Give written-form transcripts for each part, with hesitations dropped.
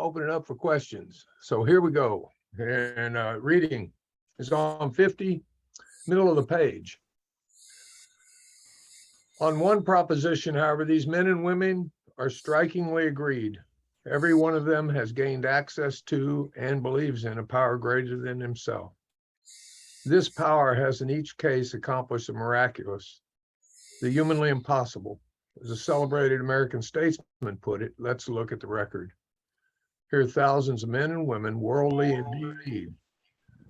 open it up for questions. So here we go. And reading is on 50, middle of the page. On one proposition, however, these men and women are strikingly agreed. Every one of them has gained access to and believes in a power greater than himself. This power has in each case accomplished the miraculous, the humanly impossible. As a celebrated American statesman put it, let's look at the record. Here are thousands of men and women, worldly indeed.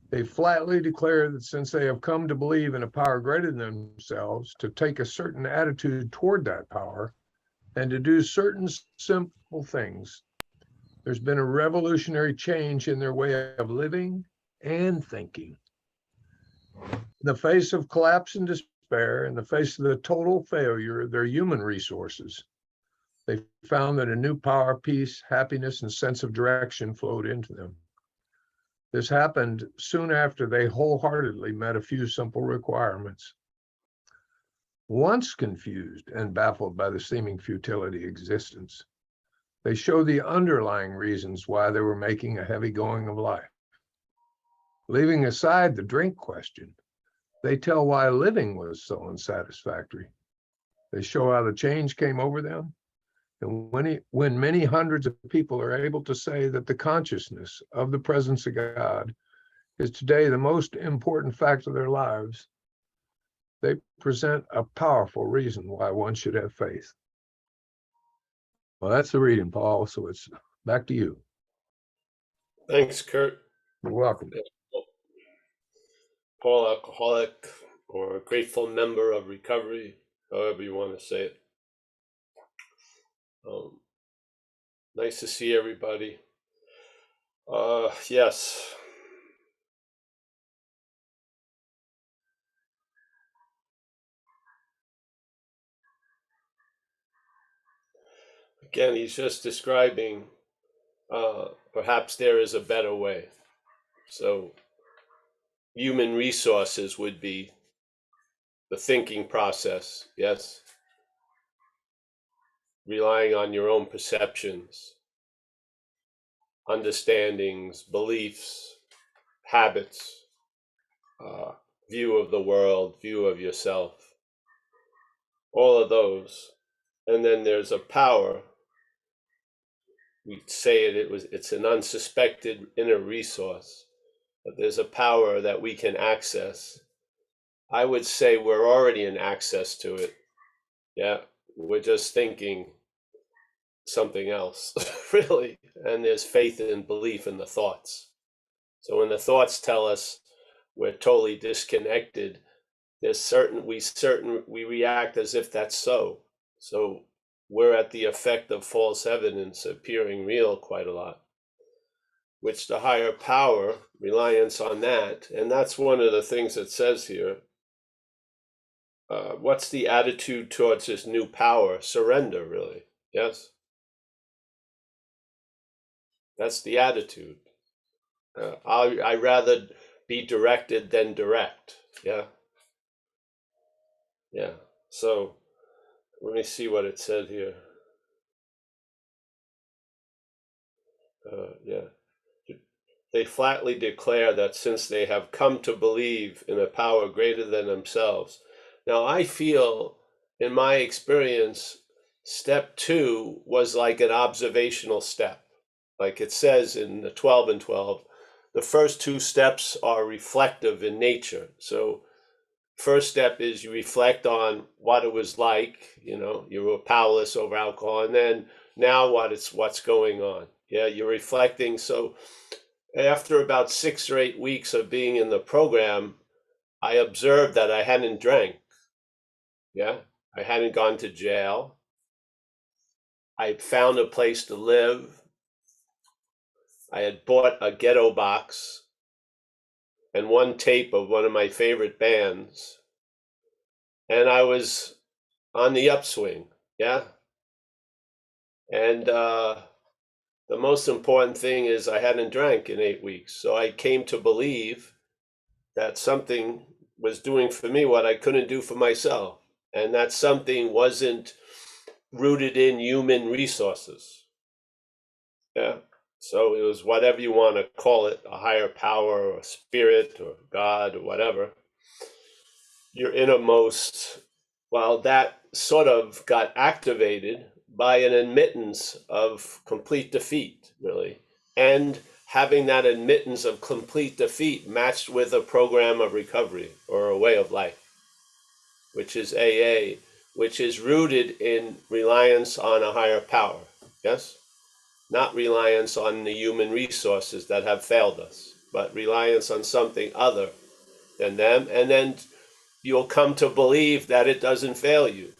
They flatly declare that since they have come to believe in a power greater than themselves, to take a certain attitude toward that power, and to do certain simple things, there's been a revolutionary change in their way of living and thinking. In the face of collapse and despair, in the face of the total failure of their human resources, they found that a new power, peace, happiness, and sense of direction flowed into them. This happened soon after they wholeheartedly met a few simple requirements. Once confused and baffled by the seeming futility of existence, they show the underlying reasons why they were making a heavy going of life. Leaving aside the drink question, they tell why living was so unsatisfactory. They show how the change came over them. And when many hundreds of people are able to say that the consciousness of the presence of God is today the most important fact of their lives, they present a powerful reason why one should have faith. Well, that's the reading, Paul, so it's back to you. Thanks, Kurt. You're welcome. Paul, alcoholic, or a grateful member of recovery, however you want to say it. Nice to see everybody. Yes. Again, he's just describing perhaps there is a better way. So human resources would be the thinking process, yes? Relying on your own perceptions, understandings, beliefs, habits, view of the world, view of yourself, all of those. And then there's a power. We say it's an unsuspected inner resource, but there's a power that we can access. I would say we're already in access to it. Yeah, we're just thinking something else, really. And there's faith and belief in the thoughts. So when the thoughts tell us we're totally disconnected, we react as if that's so. So we're at the effect of false evidence appearing real quite a lot, which the higher power, reliance on that, and that's one of the things it says here. What's the attitude towards this new power? Surrender, really. Yes? That's the attitude. I rather be directed than direct. Yeah? Yeah. So let me see what it said here. Yeah. They flatly declare that since they have come to believe in a power greater than themselves. Now, I feel, in my experience, step 2 was like an observational step. Like it says in the 12 and 12, the first 2 steps are reflective in nature. So first step is you reflect on what it was like, you were powerless over alcohol, and then now what's going on. Yeah, you're reflecting. So after about 6 or 8 weeks of being in the program, I observed that I hadn't drank. Yeah, I hadn't gone to jail. I found a place to live. I had bought a ghetto box and one tape of one of my favorite bands. And I was on the upswing, yeah? And the most important thing is I hadn't drank in 8 weeks. So I came to believe that something was doing for me what I couldn't do for myself. And that something wasn't rooted in human resources. Yeah. So it was whatever you want to call it, a higher power or spirit or God or whatever. Your innermost, well, that sort of got activated by an admittance of complete defeat, really. And having that admittance of complete defeat matched with a program of recovery or a way of life, which is AA, which is rooted in reliance on a higher power. Yes? Not reliance on the human resources that have failed us, but reliance on something other than them. And then you'll come to believe that it doesn't fail you.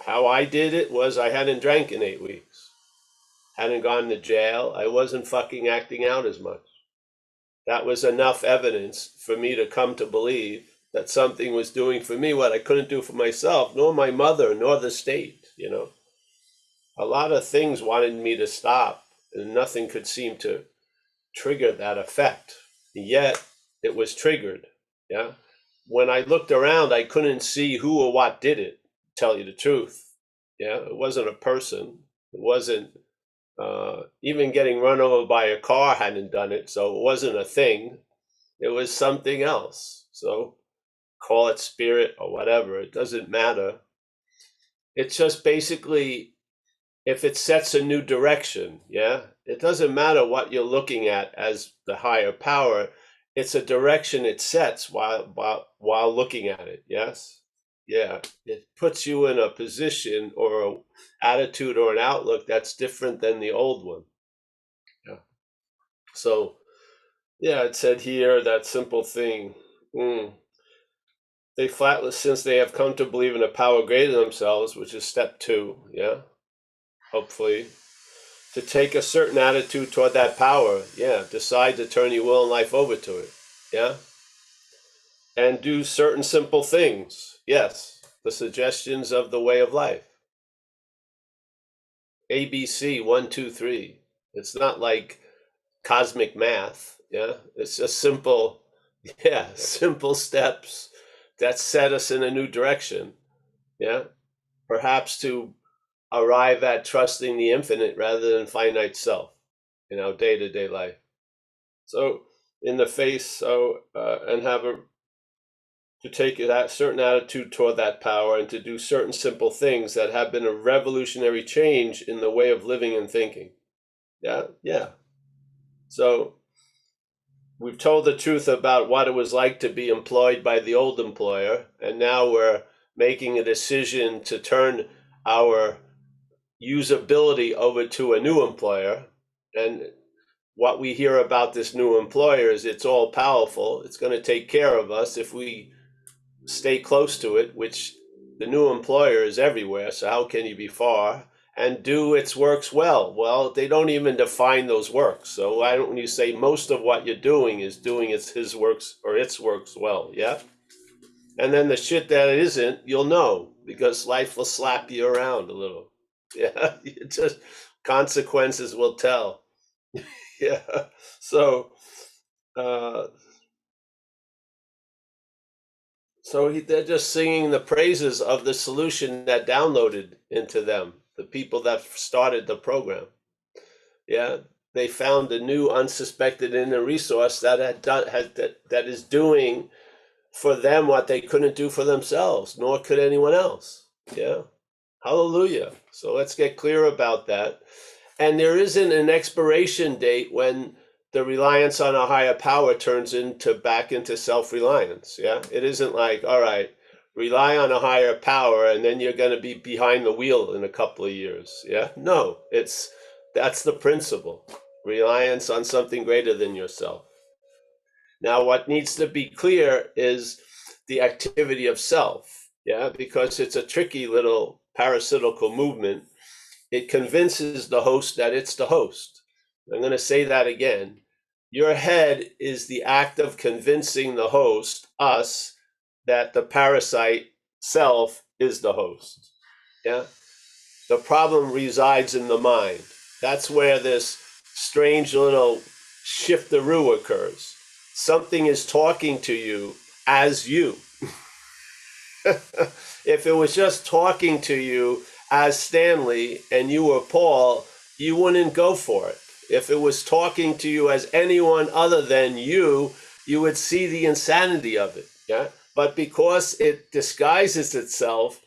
How I did it was I hadn't drank in 8 weeks, hadn't gone to jail. I wasn't fucking acting out as much. That was enough evidence for me to come to believe that something was doing for me what I couldn't do for myself, nor my mother, nor the state, you know. A lot of things wanted me to stop, and nothing could seem to trigger that effect. Yet it was triggered. Yeah. When I looked around, I couldn't see who or what did it, to tell you the truth. Yeah. It wasn't a person. It wasn't even getting run over by a car hadn't done it. So it wasn't a thing. It was something else. So call it spirit or whatever. It doesn't matter. It's just basically, if it sets a new direction, yeah, it doesn't matter what you're looking at as the higher power. It's a direction it sets while looking at it. Yes, yeah, it puts you in a position or an attitude or an outlook that's different than the old one. Yeah. So, yeah, it said here that simple thing. They flatless since they have come to believe in a power greater than themselves, which is step 2. Yeah, hopefully. To take a certain attitude toward that power, yeah, decide to turn your will and life over to it, yeah, and do certain simple things, yes, the suggestions of the way of life. ABC 1, 2, 3. It's not like cosmic math, yeah. It's just simple, yeah, simple steps that set us in a new direction, yeah. Perhaps to arrive at trusting the infinite rather than finite self in our day-to-day life. So in the face, and have to take that certain attitude toward that power and to do certain simple things that have been a revolutionary change in the way of living and thinking. Yeah, yeah. So we've told the truth about what it was like to be employed by the old employer, and now we're making a decision to turn our usability over to a new employer. And what we hear about this new employer is it's all powerful. It's going to take care of us if we stay close to it, which the new employer is everywhere. So how can you be far? And do its works well? Well, they don't even define those works. So why don't you say most of what you're doing is doing his works or its works well? Yeah. And then the shit that it isn't, you'll know, because life will slap you around a little. Yeah. You just consequences will tell. Yeah. So they're just singing the praises of the solution that downloaded into them, the people that started the program. Yeah, they found a new unsuspected inner resource that that is doing for them what they couldn't do for themselves, nor could anyone else. Yeah, hallelujah. So let's get clear about that. And there isn't an expiration date when the reliance on a higher power turns back into self-reliance. Yeah, it isn't like, all right, rely on a higher power and then you're going to be behind the wheel in a couple of years. Yeah, no, that's the principle. Reliance on something greater than yourself. Now, what needs to be clear is the activity of self. Yeah, because it's a tricky little parasitical movement. It convinces the host that it's the host. I'm going to say that again. Your head is the act of convincing the host, us, that the parasite self is the host. Yeah. The problem resides in the mind. That's where this strange little shiftaroo occurs. Something is talking to you as you. If it was just talking to you as Stanley and you were Paul, you wouldn't go for it. if it was talking to you as anyone other than you would see the insanity of it. Yeah. But because it disguises itself,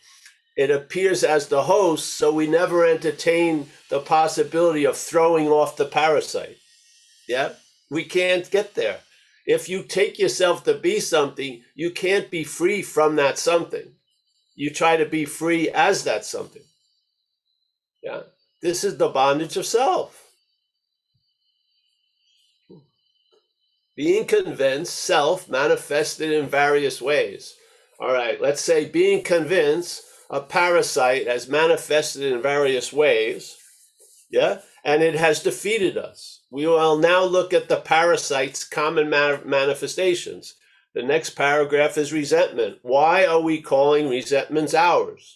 it appears as the host, so we never entertain the possibility of throwing off the parasite. Yeah. We can't get there. If you take yourself to be something, you can't be free from that something. You try to be free as that something. Yeah. This is the bondage of self. Being convinced, self manifested in various ways. All right, let's say being convinced, a parasite has manifested in various ways. Yeah, and it has defeated us. We will now look at the parasite's common manifestations. The next paragraph is resentment. Why are we calling resentments ours?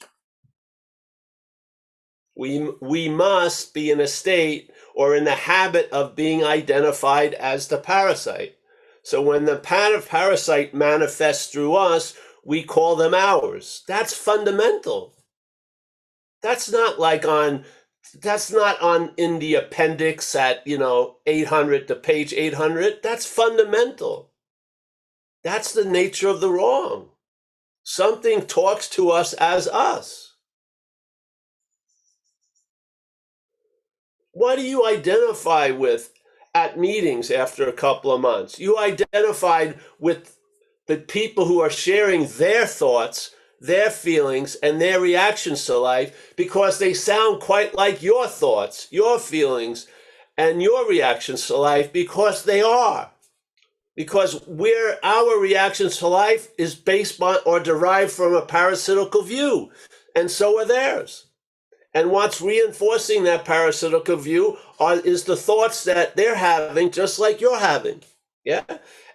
We must be in a state or in the habit of being identified as the parasite. So when the parasite manifests through us, we call them ours. That's fundamental. That's not in the appendix at 800 to page 800. That's fundamental. That's the nature of the wrong. Something talks to us as us. What do you identify with at meetings after a couple of months? You identified with the people who are sharing their thoughts, their feelings, and their reactions to life because they sound quite like your thoughts, your feelings, and your reactions to life because they are. Because our reactions to life is based on or derived from a parasitical view, and so are theirs. And what's reinforcing that parasitical view is the thoughts that they're having, just like you're having. Yeah.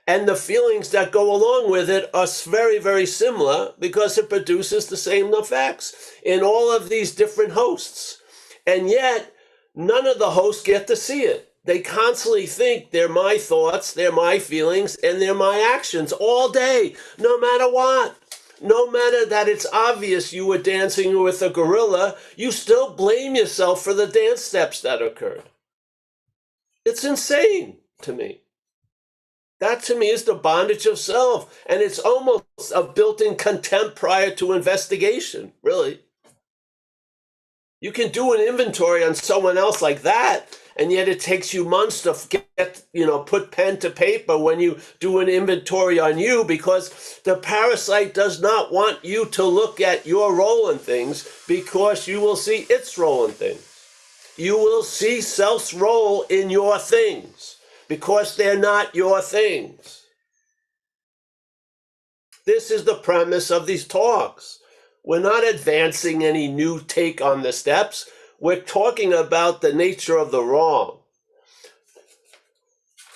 And the feelings that go along with it are very, very similar because it produces the same effects in all of these different hosts. And yet, none of the hosts get to see it. They constantly think they're my thoughts, they're my feelings, and they're my actions all day, no matter what. No matter that it's obvious you were dancing with a gorilla, you still blame yourself for the dance steps that occurred. It's insane to me. That to me is the bondage of self. And it's almost a built-in contempt prior to investigation, really. You can do an inventory on someone else like that, and yet it takes you months to put pen to paper when you do an inventory on you because the parasite does not want you to look at your role in things because you will see its role in things. You will see self's role in your things because they're not your things. This is the premise of these talks. We're not advancing any new take on the steps. We're talking about the nature of the wrong.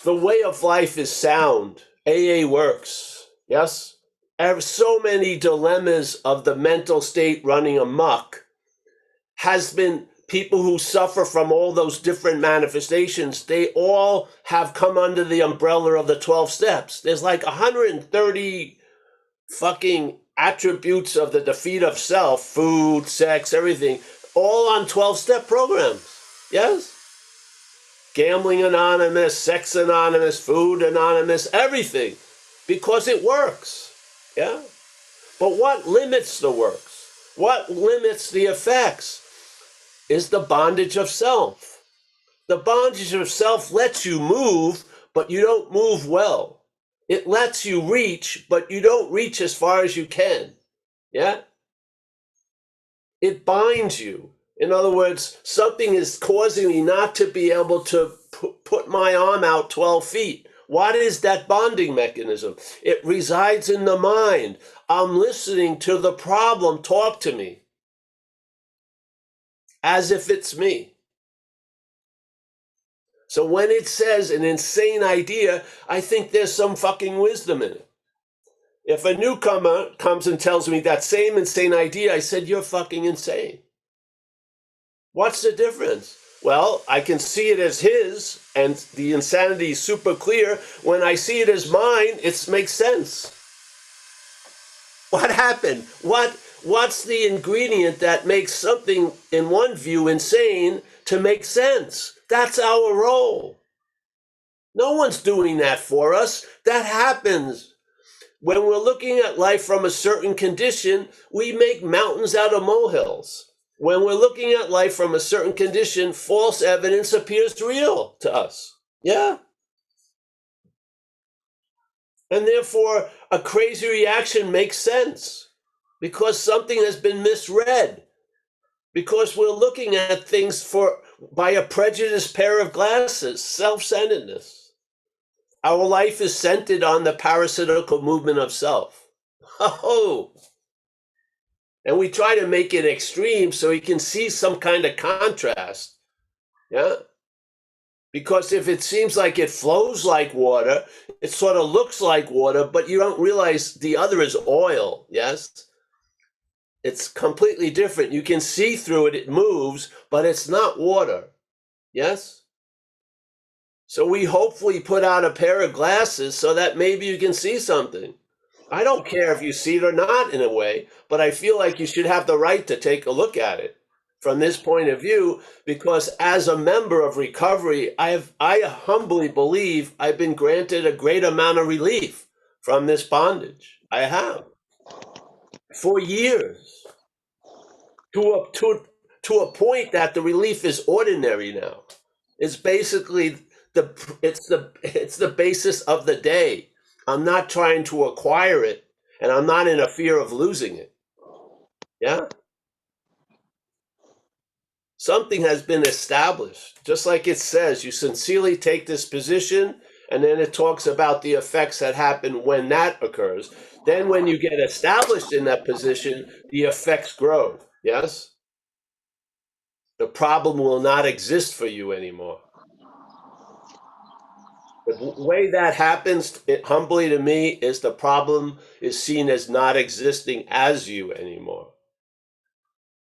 The way of life is sound. AA works. Yes? So many dilemmas of the mental state running amok has been people who suffer from all those different manifestations. They all have come under the umbrella of the 12 steps. There's like 130 fucking attributes of the defeat of self, food, sex, everything, all on 12-step programs. Yes? Gambling Anonymous, Sex Anonymous, Food Anonymous, everything. Because it works. Yeah? But what limits the works? What limits the effects is the bondage of self. The bondage of self lets you move, but you don't move well. It lets you reach, but you don't reach as far as you can. Yeah? It binds you. In other words, something is causing me not to be able to put my arm out 12 feet. What is that bonding mechanism? It resides in the mind. I'm listening to the problem talk to me as if it's me. So when it says an insane idea, I think there's some fucking wisdom in it. If a newcomer comes and tells me that same insane idea, I said, you're fucking insane. What's the difference? Well, I can see it as his, and the insanity is super clear. When I see it as mine, it makes sense. What happened? What's the ingredient that makes something in one view insane to make sense? That's our role. No one's doing that for us. That happens. When we're looking at life from a certain condition, we make mountains out of molehills. When we're looking at life from a certain condition, false evidence appears real to us. Yeah. And therefore, a crazy reaction makes sense because something has been misread. Because we're looking at things by a prejudiced pair of glasses, self-centeredness. Our life is centered on the parasitical movement of self. Oh, and we try to make it extreme so you can see some kind of contrast. Yeah. Because if it seems like it flows like water, it sort of looks like water, but you don't realize the other is oil. Yes. It's completely different. You can see through it, it moves, but it's not water. Yes? So we hopefully put out a pair of glasses so that maybe you can see something. I don't care if you see it or not in a way, but I feel like you should have the right to take a look at it from this point of view, because as a member of recovery, I humbly believe I've been granted a great amount of relief from this bondage. I have. For years. To a point that the relief is ordinary now. It's basically it's the basis of the day. I'm not trying to acquire it, and I'm not in a fear of losing it. Yeah. Something has been established, just like it says, you sincerely take this position, and then it talks about the effects that happen when that occurs. Then when you get established in that position, the effects grow. Yes? The problem will not exist for you anymore. The way that happens, humbly to me, is the problem is seen as not existing as you anymore.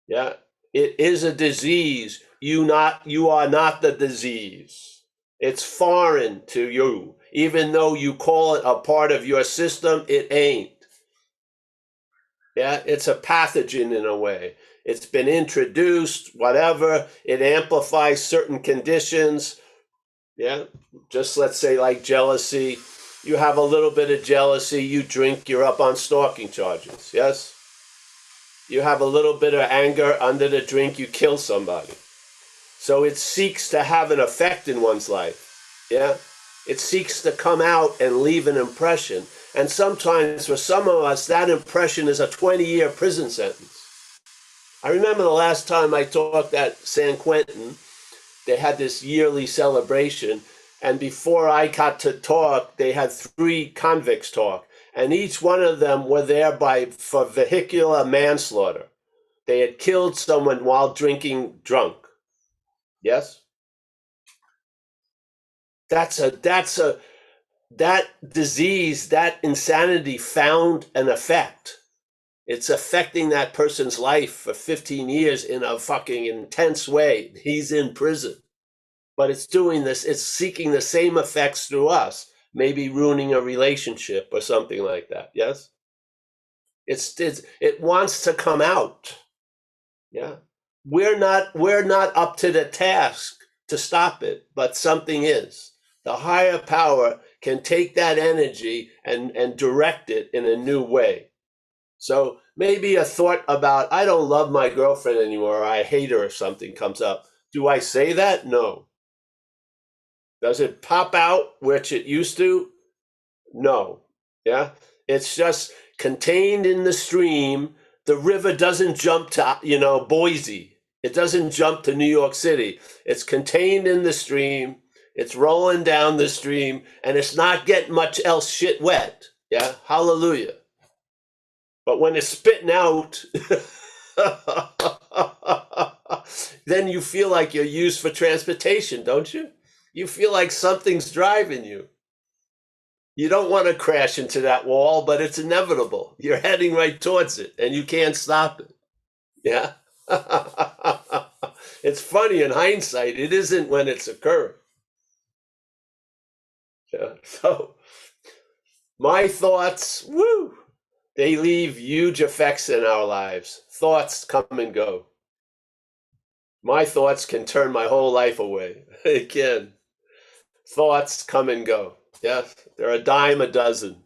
Yeah, it is a disease. You are not the disease. It's foreign to you, even though you call it a part of your system. It ain't. Yeah, it's a pathogen in a way. It's been introduced, whatever. It amplifies certain conditions. Yeah, just let's say like jealousy. You have a little bit of jealousy, you drink, you're up on stalking charges. Yes? You have a little bit of anger under the drink, you kill somebody. So it seeks to have an effect in one's life. Yeah? It seeks to come out and leave an impression. And sometimes for some of us, that impression is a 20-year prison sentence. I remember the last time I talked at San Quentin, they had this yearly celebration. And before I got to talk, they had 3 convicts talk. And each one of them were there for vehicular manslaughter. They had killed someone while drinking drunk. Yes? That disease, that insanity found an effect. It's affecting that person's life for 15 years in a fucking intense way. He's in prison. But it's doing this, it's seeking the same effects through us, maybe ruining a relationship or something like that. Yes? It wants to come out. Yeah. We're not up to the task to stop it, but something is. The higher power can take that energy and direct it in a new way. So maybe a thought about, I don't love my girlfriend anymore, or I hate her, or something comes up. Do I say that? No. Does it pop out, which it used to? No. Yeah. It's just contained in the stream. The river doesn't jump to, Boise. It doesn't jump to New York City. It's contained in the stream. It's rolling down the stream, and it's not getting much else shit wet. Yeah. Hallelujah. But when it's spitting out, then you feel like you're used for transportation, don't you? You feel like something's driving you. You don't want to crash into that wall, but it's inevitable. You're heading right towards it, and you can't stop it. Yeah? It's funny in hindsight. It isn't when it's occurring. Yeah. So, my thoughts, they leave huge effects in our lives. Thoughts come and go. My thoughts can turn my whole life away. Again, thoughts come and go. Yes, they're a dime a dozen.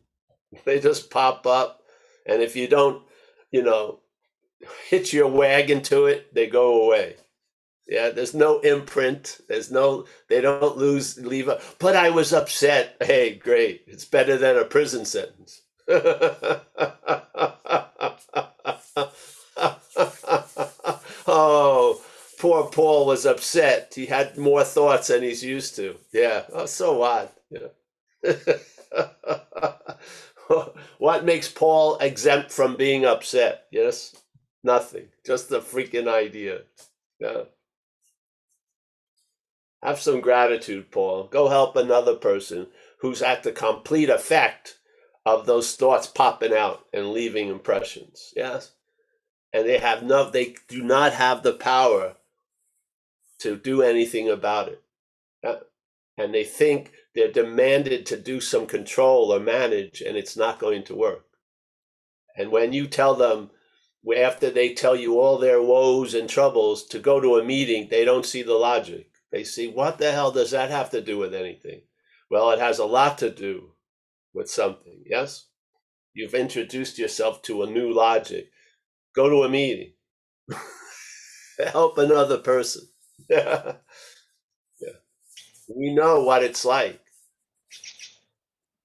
They just pop up. And if you don't, hitch your wagon to it, they go away. Yeah, there's no imprint. They don't leave but I was upset. Hey, great. It's better than a prison sentence. Oh, poor Paul was upset. He had more thoughts than he's used to. Yeah. Oh, so what? Yeah. What makes Paul exempt from being upset? Yes? Nothing. Just the freaking idea. Yeah. Have some gratitude, Paul. Go help another person who's at the complete effect of those thoughts popping out and leaving impressions. Yes? And they do not have the power to do anything about it. And they think they're demanded to do some control or manage, and it's not going to work. And when you tell them, after they tell you all their woes and troubles, to go to a meeting, they don't see the logic. They see, what the hell does that have to do with anything? Well, it has a lot to do with something, yes? You've introduced yourself to a new logic. Go to a meeting. Help another person. Yeah. We know what it's like.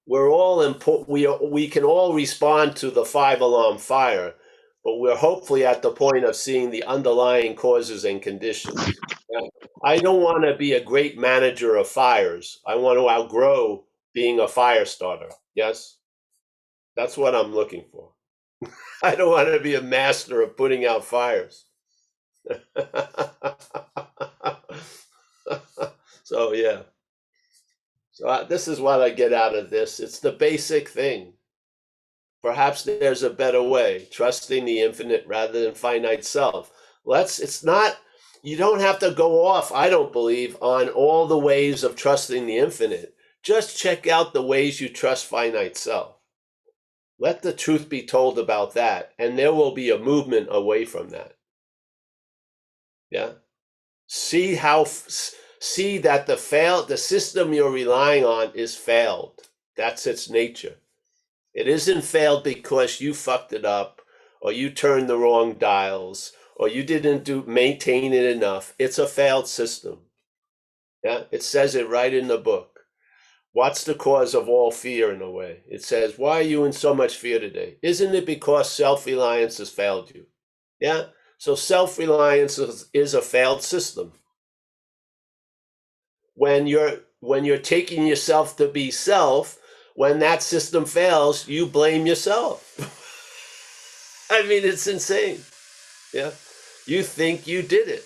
We're all important. We can all respond to the 5-alarm fire, but we're hopefully at the point of seeing the underlying causes and conditions. I don't want to be a great manager of fires. I want to outgrow being a fire starter. Yes, that's what I'm looking for. I don't want to be a master of putting out fires. So yeah. So this is what I get out of this. It's the basic thing. Perhaps there's a better way, trusting the infinite rather than finite self. You don't have to go off, I don't believe, on all the ways of trusting the infinite. Just check out the ways you trust finite self. Let the truth be told about that, and there will be a movement away from that. Yeah. See that the system you're relying on is failed. That's its nature. It isn't failed because you fucked it up, or you turned the wrong dials, or you didn't maintain it enough. It's a failed system. Yeah, it says it right in the book. What's the cause of all fear in a way? It says, why are you in so much fear today? Isn't it because self-reliance has failed you? Yeah, so self-reliance is a failed system. When you're taking yourself to be self, when that system fails, you blame yourself. I mean, it's insane. Yeah. You think you did it.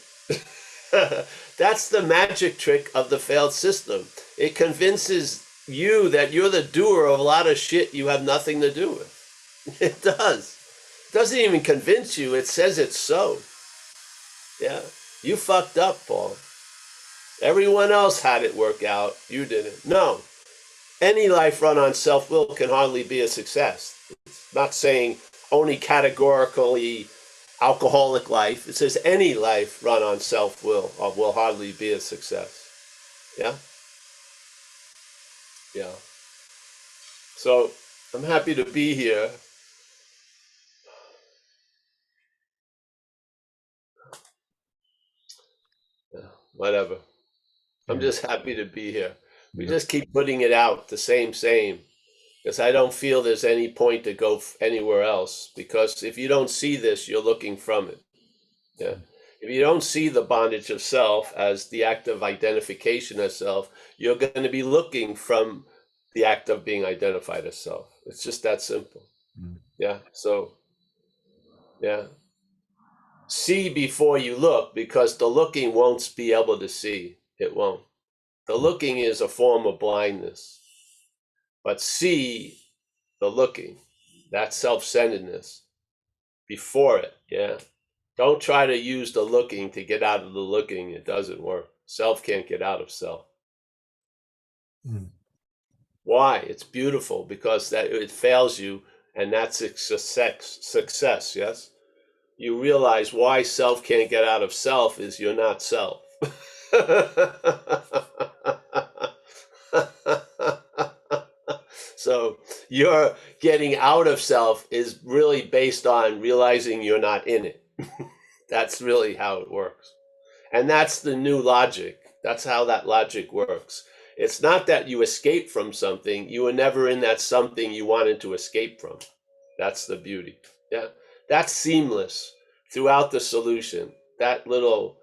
That's the magic trick of the failed system. It convinces you that you're the doer of a lot of shit you have nothing to do with. It does. It doesn't even convince you. It says it's so. Yeah. You fucked up, Paul. Everyone else had it work out. You didn't. No. Any life run on self-will can hardly be a success. It's not saying only categorically alcoholic life. It says any life run on self-will will hardly be a success. Yeah? Yeah. So I'm happy to be here. Yeah, whatever. I'm just happy to be here. We just keep putting it out, the same, because I don't feel there's any point to go anywhere else. Because if you don't see this, you're looking from it. Yeah. If you don't see the bondage of self as the act of identification as self, you're going to be looking from the act of being identified as self. It's just that simple. Yeah. So, yeah. See before you look, because the looking won't be able to see. It won't. The looking is a form of blindness. But see the looking, that self-centeredness before it. Yeah. Don't try to use the looking to get out of the looking. It doesn't work. Self can't get out of self. Why? It's beautiful because that it fails you, and that's success. Yes. you realize why self can't get out of self is you're not self. So your getting out of self is really based on realizing you're not in it. That's really how it works. And that's the new logic. That's how that logic works. It's not that you escape from something. You were never in that something you wanted to escape from. That's the beauty. Yeah. That's seamless throughout the solution. That little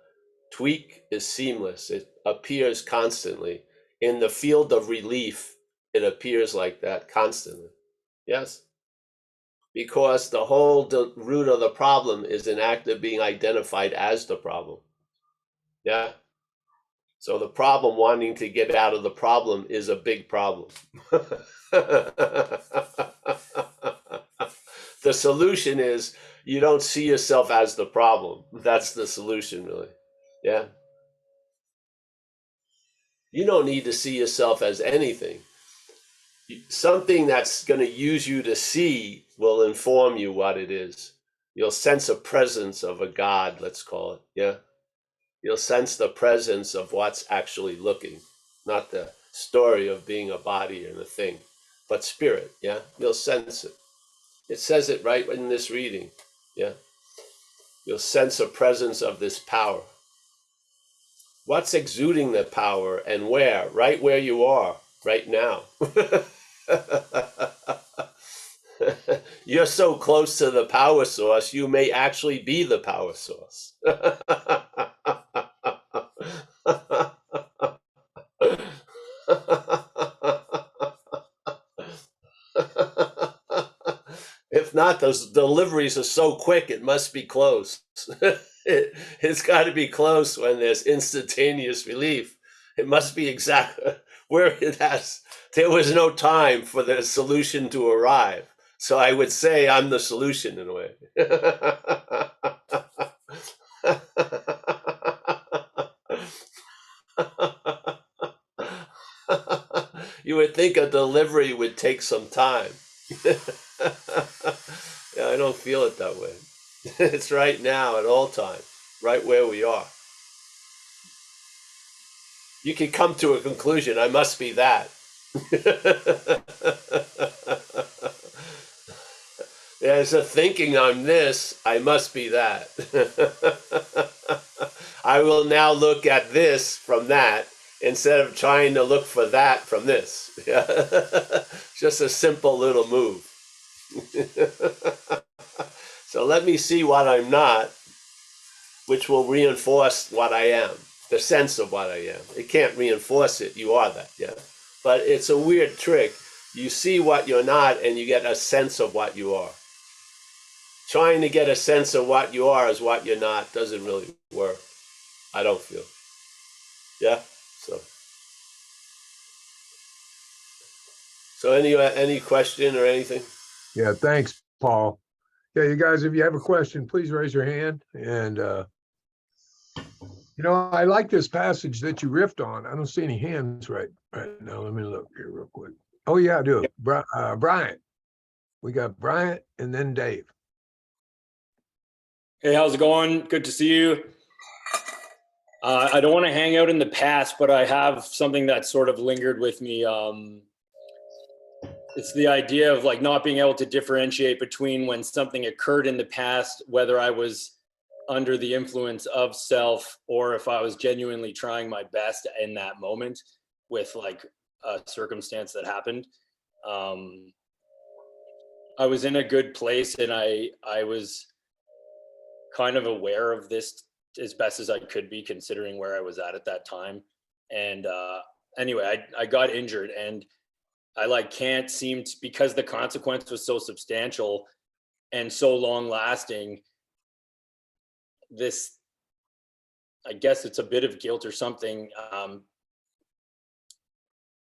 tweak is seamless. It appears constantly. In the field of relief, it appears like that constantly. Yes. Because the whole root of the problem is an act of being identified as the problem. Yeah. So the problem wanting to get out of the problem is a big problem. The solution is you don't see yourself as the problem. That's the solution, really. Yeah. You don't need to see yourself as anything. Something that's going to use you to see will inform you what it is. You'll sense a presence of a God, let's call it. Yeah. You'll sense the presence of what's actually looking, not the story of being a body and a thing, but spirit. Yeah. You'll sense it. It says it right in this reading. Yeah. You'll sense a presence of this power. What's exuding the power and where? Right where you are, right now. You're so close to the power source, you may actually be the power source. If not, those deliveries are so quick, it must be close. It's got to be close when there's instantaneous relief. It must be exactly where it has. There was no time for the solution to arrive. So I would say I'm the solution in a way. You would think a delivery would take some time. Yeah, I don't feel it that way. It's right now at all times, right where we are. You can come to a conclusion, I must be that. There's a thinking I'm this, I must be that. I will now look at this from that instead of trying to look for that from this. Just a simple little move. So let me see what I'm not, which will reinforce what I am, the sense of what I am. It can't reinforce it, you are that, yeah? But it's a weird trick. You see what you're not and you get a sense of what you are. Trying to get a sense of what you are as what you're not doesn't really work. I don't feel. Yeah? So any question or anything? Yeah, thanks, Paul. Yeah, you guys, if you have a question, please raise your hand. And, I like this passage that you riffed on. I don't see any hands right now. Let me look here real quick. Oh, yeah, I do. Bryant. We got Bryant and then Dave. Hey, how's it going? Good to see you. I don't want to hang out in the past, but I have something that sort of lingered with me. It's the idea of like not being able to differentiate between when something occurred in the past, whether I was under the influence of self or if I was genuinely trying my best in that moment with like a circumstance that happened. I was in a good place and I was kind of aware of this as best as I could be, considering where I was at that time. And anyway, I got injured and I like can't seem to, because the consequence was so substantial and so long lasting, this, I guess it's a bit of guilt or something.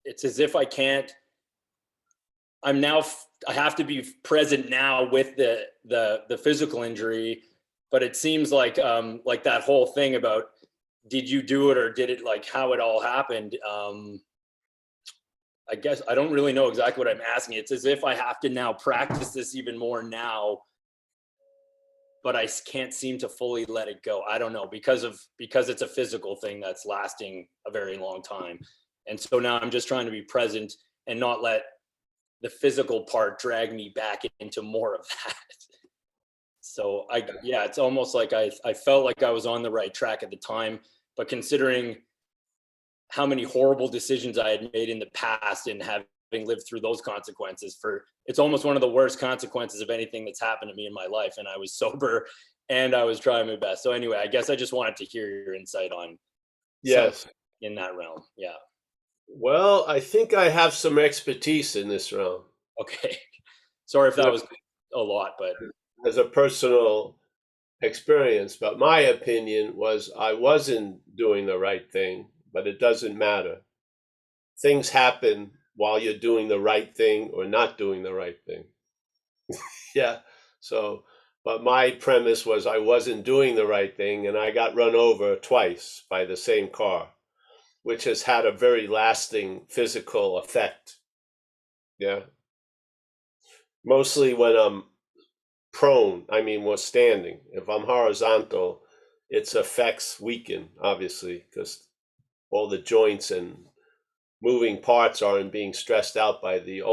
It's as if I can't, I have to be present now with the physical injury, but it seems like that whole thing about did you do it or did it, like how it all happened. I guess I don't really know exactly what I'm asking. It's as if I have to now practice this even more now but I can't seem to fully let it go. I don't know, because it's a physical thing that's lasting a very long time. And so now I'm just trying to be present and not let the physical part drag me back into more of that. So it's almost like I felt like I was on the right track at the time, but considering how many horrible decisions I had made in the past and having lived through those consequences, it's almost one of the worst consequences of anything that's happened to me in my life. And I was sober and I was trying my best. So anyway, I guess I just wanted to hear your insight on Yes. in that realm. Yeah. Well, I think I have some expertise in this realm. Okay. Sorry if that was a lot, but as a personal experience, but my opinion was I wasn't doing the right thing, but it doesn't matter. Things happen while you're doing the right thing or not doing the right thing. Yeah. So, but my premise was I wasn't doing the right thing, and I got run over twice by the same car, which has had a very lasting physical effect. Yeah. Mostly when I'm prone, was standing. If I'm horizontal, its effects weaken, obviously, because all the joints and moving parts aren't being stressed out by the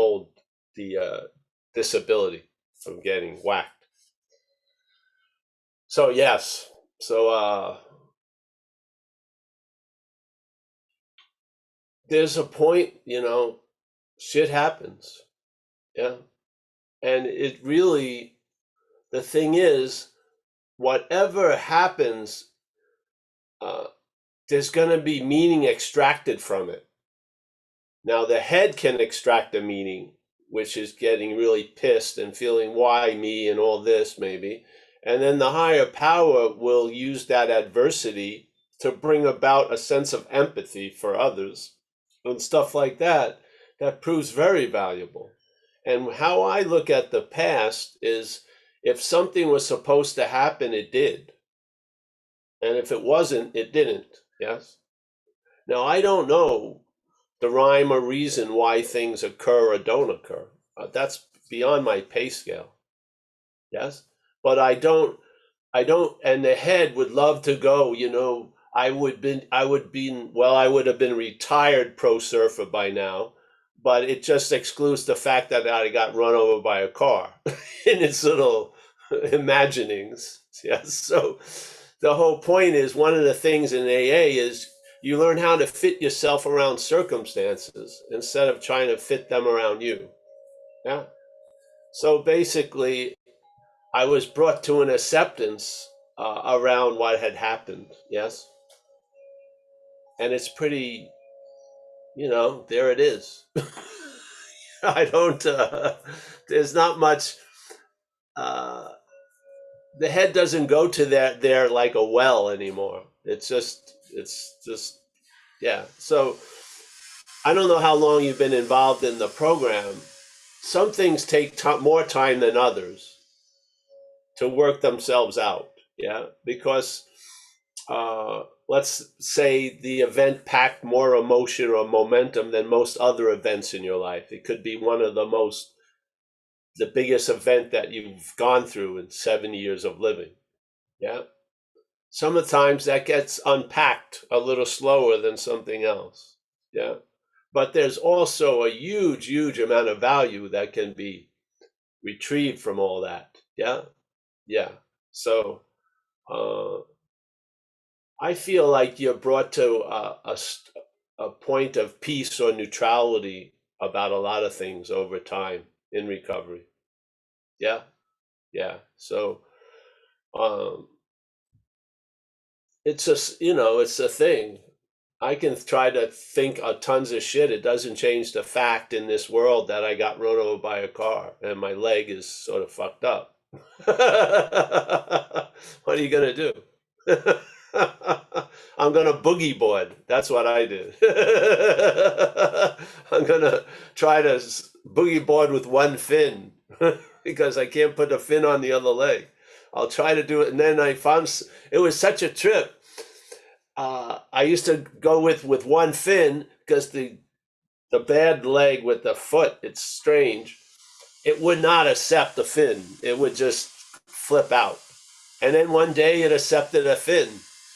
disability from getting whacked. So yes, so there's a point, shit happens, yeah, and it really, the thing is, whatever happens, there's going to be meaning extracted from it. Now, the head can extract a meaning, which is getting really pissed and feeling why me and all this, maybe. And then the higher power will use that adversity to bring about a sense of empathy for others and stuff like that. That proves very valuable. And how I look at the past is if something was supposed to happen, it did. And if it wasn't, it didn't. Yes. Now, I don't know the rhyme or reason why things occur or don't occur. That's beyond my pay scale. Yes. But I don't, and the head would love to go, I would have been retired pro surfer by now, but it just excludes the fact that I got run over by a car in its little imaginings. Yes. So the whole point is, one of the things in AA is you learn how to fit yourself around circumstances instead of trying to fit them around you. Yeah. So basically, I was brought to an acceptance around what had happened. Yes. And it's pretty, there it is. I don't, there's not much, the head doesn't go to there like a well anymore. It's just, yeah. So I don't know how long you've been involved in the program. Some things take more time than others to work themselves out. Yeah. Because let's say the event packed more emotion or momentum than most other events in your life. It could be one of the biggest event that you've gone through in 7 years of living. Yeah. Sometimes that gets unpacked a little slower than something else. Yeah. But there's also a huge, huge amount of value that can be retrieved from all that. Yeah. Yeah. So I feel like you're brought to a point of peace or neutrality about a lot of things over time in recovery. Yeah. Yeah. So it's a thing. I can try to think of tons of shit. It doesn't change the fact in this world that I got run over by a car and my leg is sort of fucked up. What are you going to do? I'm going to boogie board. That's what I did. I'm going to try to boogie board with one fin because I can't put a fin on the other leg. I'll try to do it. And then I found it was such a trip. I used to go with one fin because the bad leg with the foot, it's strange. It would not accept the fin. It would just flip out. And then one day it accepted a fin.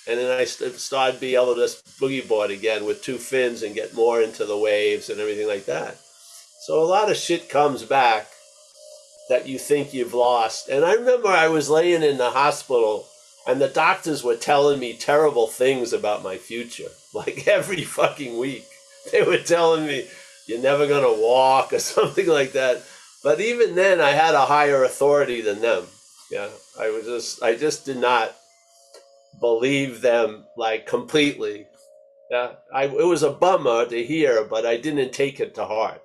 And then I started being able to boogie board again with 2 fins and get more into the waves and everything like that. So a lot of shit comes back that you think you've lost. And I remember I was laying in the hospital and the doctors were telling me terrible things about my future. Like every fucking week. They were telling me, you're never going to walk or something like that. But even then I had a higher authority than them. Yeah. I just did not believe them like completely. Yeah. It was a bummer to hear, but I didn't take it to heart.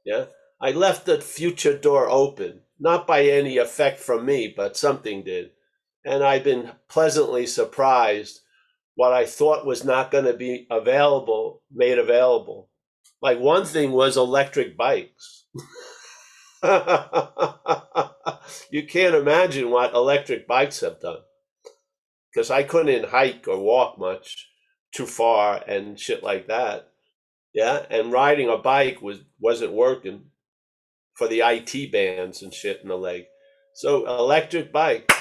Yeah. I left the future door open, not by any effect from me, but something did. And I've been pleasantly surprised what I thought was not going to be available, made available. Like one thing was electric bikes. You can't imagine what electric bikes have done. Because I couldn't hike or walk much too far and shit like that. Yeah. And riding a bike wasn't working for the IT bands and shit in the leg. So electric bike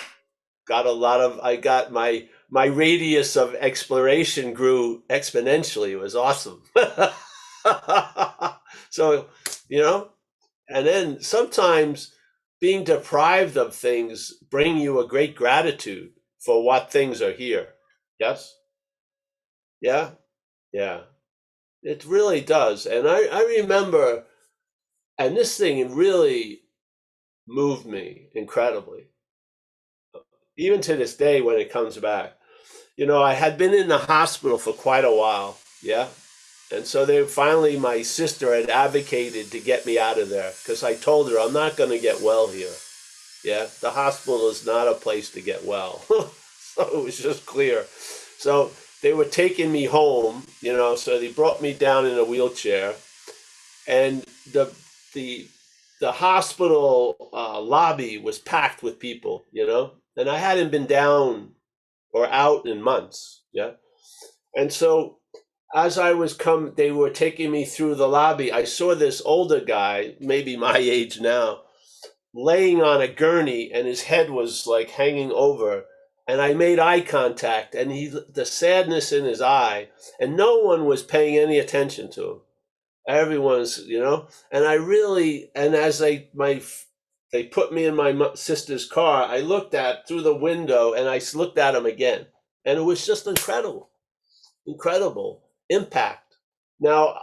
I got my radius of exploration grew exponentially. It was awesome. So, and then sometimes being deprived of things bring you a great gratitude for what things are here. Yes? Yeah? Yeah. It really does. And I remember, and this thing really moved me incredibly, even to this day when it comes back. I had been in the hospital for quite a while, yeah? And so my sister had advocated to get me out of there because I told her I'm not going to get well here. Yeah, the hospital is not a place to get well. So it was just clear. So they were taking me home, so they brought me down in a wheelchair. And the hospital lobby was packed with people, and I hadn't been down or out in months. Yeah. And so as they were taking me through the lobby, I saw this older guy, maybe my age now, laying on a gurney and his head was like hanging over. And I made eye contact and the sadness in his eye, and no one was paying any attention to him. Everyone's, and as they put me in my sister's car, I looked through the window and I looked at him again. And it was just incredible impact. Now,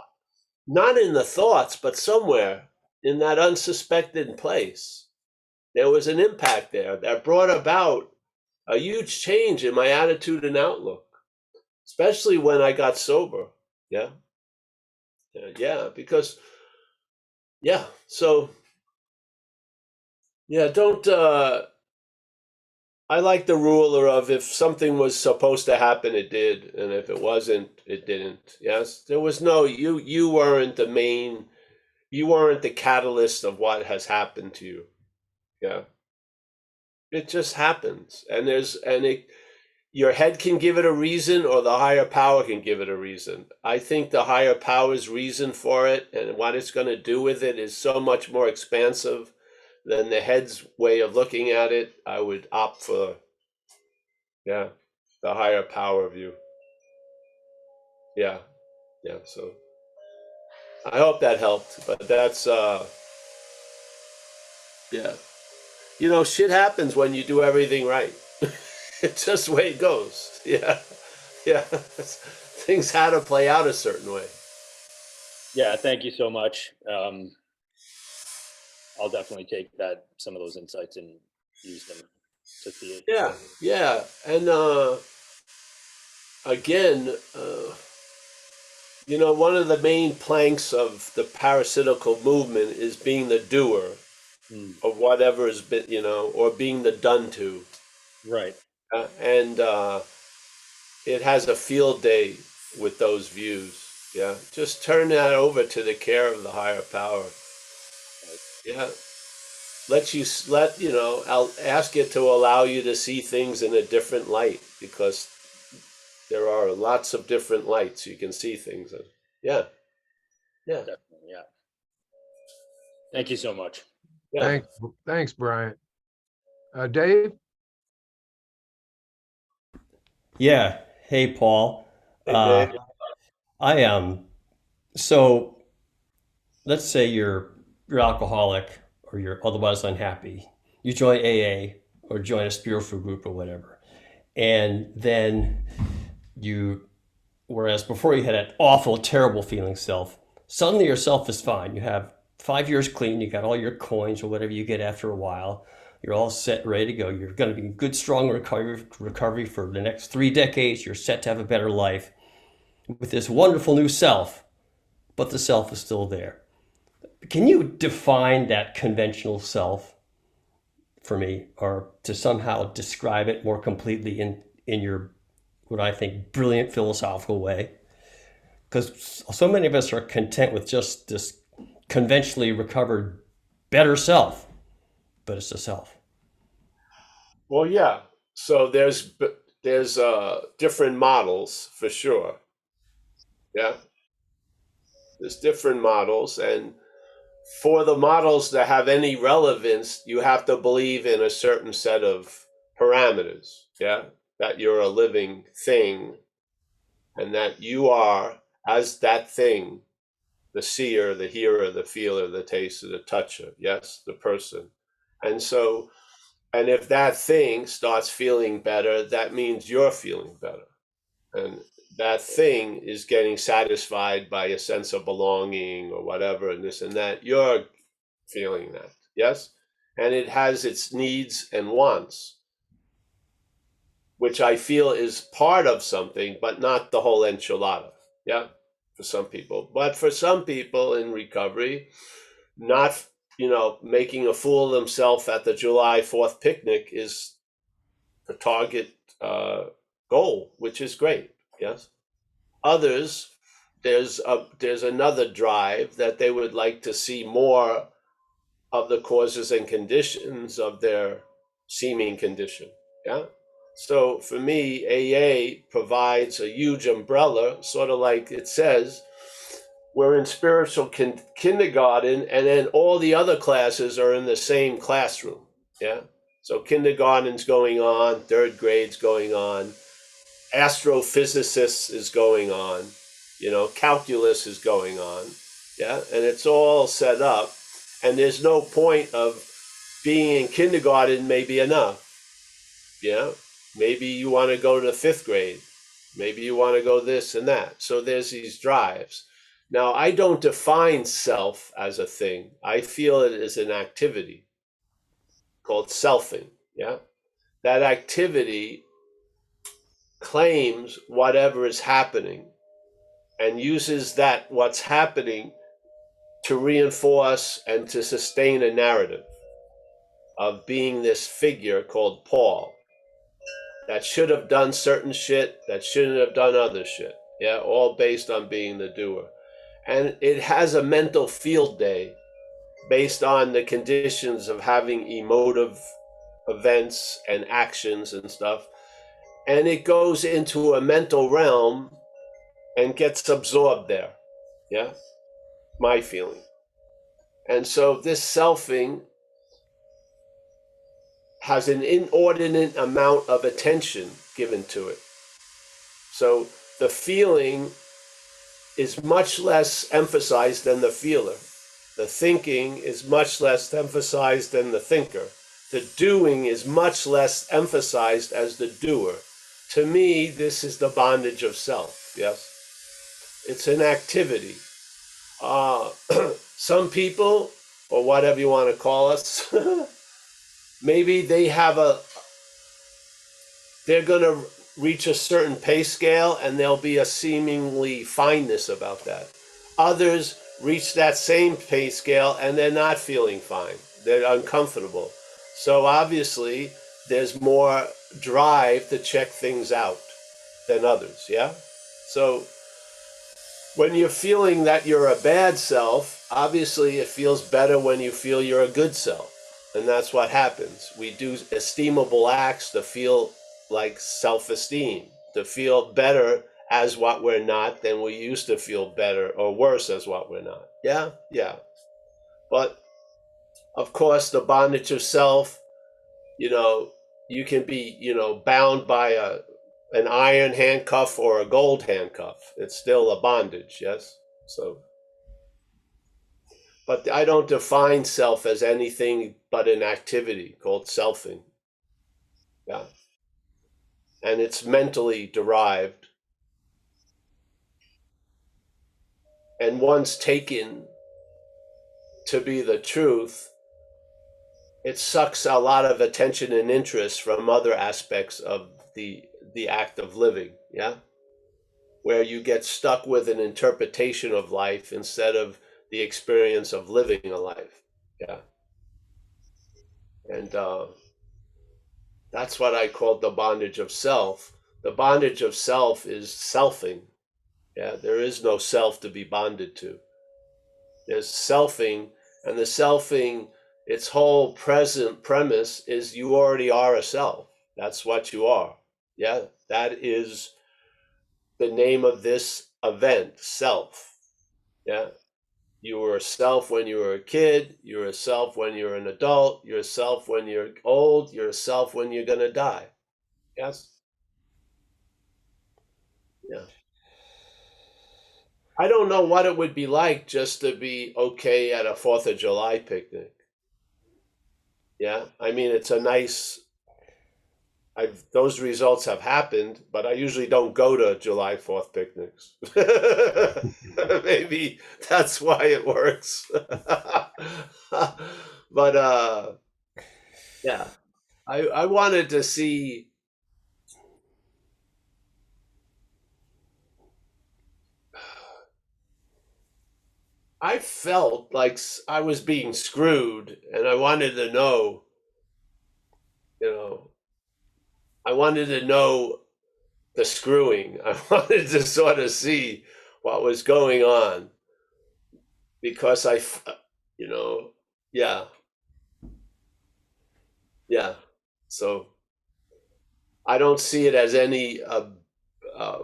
not in the thoughts, but somewhere in that unsuspected place, there was an impact there that brought about a huge change in my attitude and outlook, especially when I got sober. Yeah. Yeah. Because, yeah. So, yeah, I like the ruler of if something was supposed to happen, it did, and if it wasn't, it didn't. Yes, there was you weren't you weren't the catalyst of what has happened to you. Yeah, it just happens, and your head can give it a reason, or the higher power can give it a reason. I think the higher power's reason for it and what it's going to do with it is so much more expansive than the head's way of looking at it. I would opt for, yeah, the higher power view. Yeah, yeah. So I hope that helped, but that's yeah. Shit happens when you do everything right. It's just the way it goes. Yeah, yeah. Things had to play out a certain way. Yeah, thank you so much. I'll definitely take some of those insights and use them to see it. Yeah, yeah. And again, one of the main planks of the parasitical movement is being the doer of whatever has been, or being the done to. Right. And it has a field day with those views. Yeah, just turn that over to the care of the higher power. Yeah, I'll ask it to allow you to see things in a different light, because there are lots of different lights you can see things in. Yeah, yeah, Definitely, yeah. Thank you so much. yeah. Thanks, Brian. Dave? Yeah. Hey, Paul. Hey, Dave. I am. So let's say you're alcoholic or you're otherwise unhappy. You join AA or join a spiritual group or whatever, and then you, whereas before you had that awful, terrible feeling self, suddenly your self is fine. You have 5 years clean. You got all your coins or whatever you get after a while. You're all set, ready to go. You're going to be in good, strong recovery for the next 3 decades. You're set to have a better life with this wonderful new self, but the self is still there. Can you define that conventional self for me, or to somehow describe it more completely in your, what I think, brilliant philosophical way? Because so many of us are content with just this conventionally recovered better self, but it's a self. Well, yeah. So there's different models for sure. Yeah, there's different models, and for the models to have any relevance, you have to believe in a certain set of parameters. Yeah, that you're a living thing, and that you are as that thing, the seer, the hearer, the feeler, the taster, the toucher. Yes, the person, and so. And if that thing starts feeling better, that means you're feeling better. And that thing is getting satisfied by a sense of belonging or whatever, and this and that. You're feeling that. Yes? And it has its needs and wants, which I feel is part of something, but not the whole enchilada. Yeah? For some people. But for some people in recovery, not making a fool of themselves at the July 4th picnic is the target goal, which is great. Yes. Others, there's another drive that they would like to see more of the causes and conditions of their seeming condition. Yeah. So for me, AA provides a huge umbrella, sort of like it says, we're in spiritual kindergarten, and then all the other classes are in the same classroom. Yeah. So kindergarten's going on, third grade's going on, astrophysicists is going on, calculus is going on. Yeah. And it's all set up. And there's no point of being in kindergarten may be enough. Yeah. Maybe you want to go to the fifth grade. Maybe you want to go this and that. So there's these drives. Now, I don't define self as a thing. I feel it as an activity called selfing. Yeah. That activity claims whatever is happening and uses that what's happening to reinforce and to sustain a narrative of being this figure called Paul that should have done certain shit, that shouldn't have done other shit. Yeah, all based on being the doer. And it has a mental field day based on the conditions of having emotive events and actions and stuff. And it goes into a mental realm and gets absorbed there. Yeah, my feeling. And so this selfing has an inordinate amount of attention given to it. So the feeling is much less emphasized than the feeler. The thinking is much less emphasized than the thinker. The doing is much less emphasized as the doer. To me, this is the bondage of self. Yes, it's an activity. Some people, or whatever you want to call us, maybe they're going to reach a certain pay scale and there'll be a seemingly fineness about that. Others reach that same pay scale and they're not feeling fine. They're uncomfortable. So obviously there's more drive to check things out than others. Yeah. So when you're feeling that you're a bad self, obviously it feels better when you feel you're a good self. And that's what happens. We do esteemable acts to feel like self-esteem, to feel better as what we're not than we used to feel better or worse as what we're not. Yeah, yeah. But of course, the bondage of self, you can be, bound by an iron handcuff or a gold handcuff. It's still a bondage, yes? So, but I don't define self as anything but an activity called selfing. Yeah. And it's mentally derived. And once taken to be the truth, it sucks a lot of attention and interest from other aspects of the act of living, yeah? Where you get stuck with an interpretation of life instead of the experience of living a life, yeah? And that's what I called the bondage of self. The bondage of self is selfing, yeah? There is no self to be bonded to. There's selfing, and the selfing, its whole present premise is you already are a self. That's what you are. Yeah, that is the name of this event, self. Yeah, you were a self when you were a kid. You're a self when you're an adult. You're a self when you're old. You're a self when you're gonna die. Yes. Yeah. I don't know what it would be like just to be okay at a 4th of July picnic. Yeah, I mean, it's a nice, those results have happened, but I usually don't go to July 4th picnics. Maybe that's why it works. But yeah, I wanted to see, I felt like I was being screwed, and I wanted to know, you know, I wanted to know the screwing. I wanted to sort of see what was going on because you know, yeah, yeah. So I don't see it as any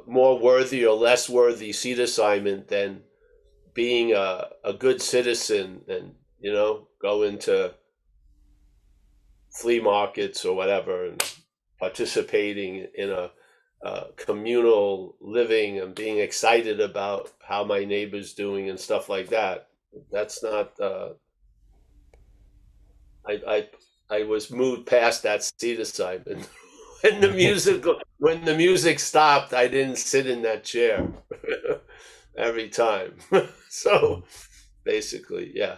more worthy or less worthy seat assignment than being a good citizen and, you know, go into flea markets or whatever and participating in a communal living and being excited about how my neighbor's doing and stuff like that. That's not. I was moved past that seat assignment. When the music stopped, I didn't sit in that chair every time. So basically, yeah,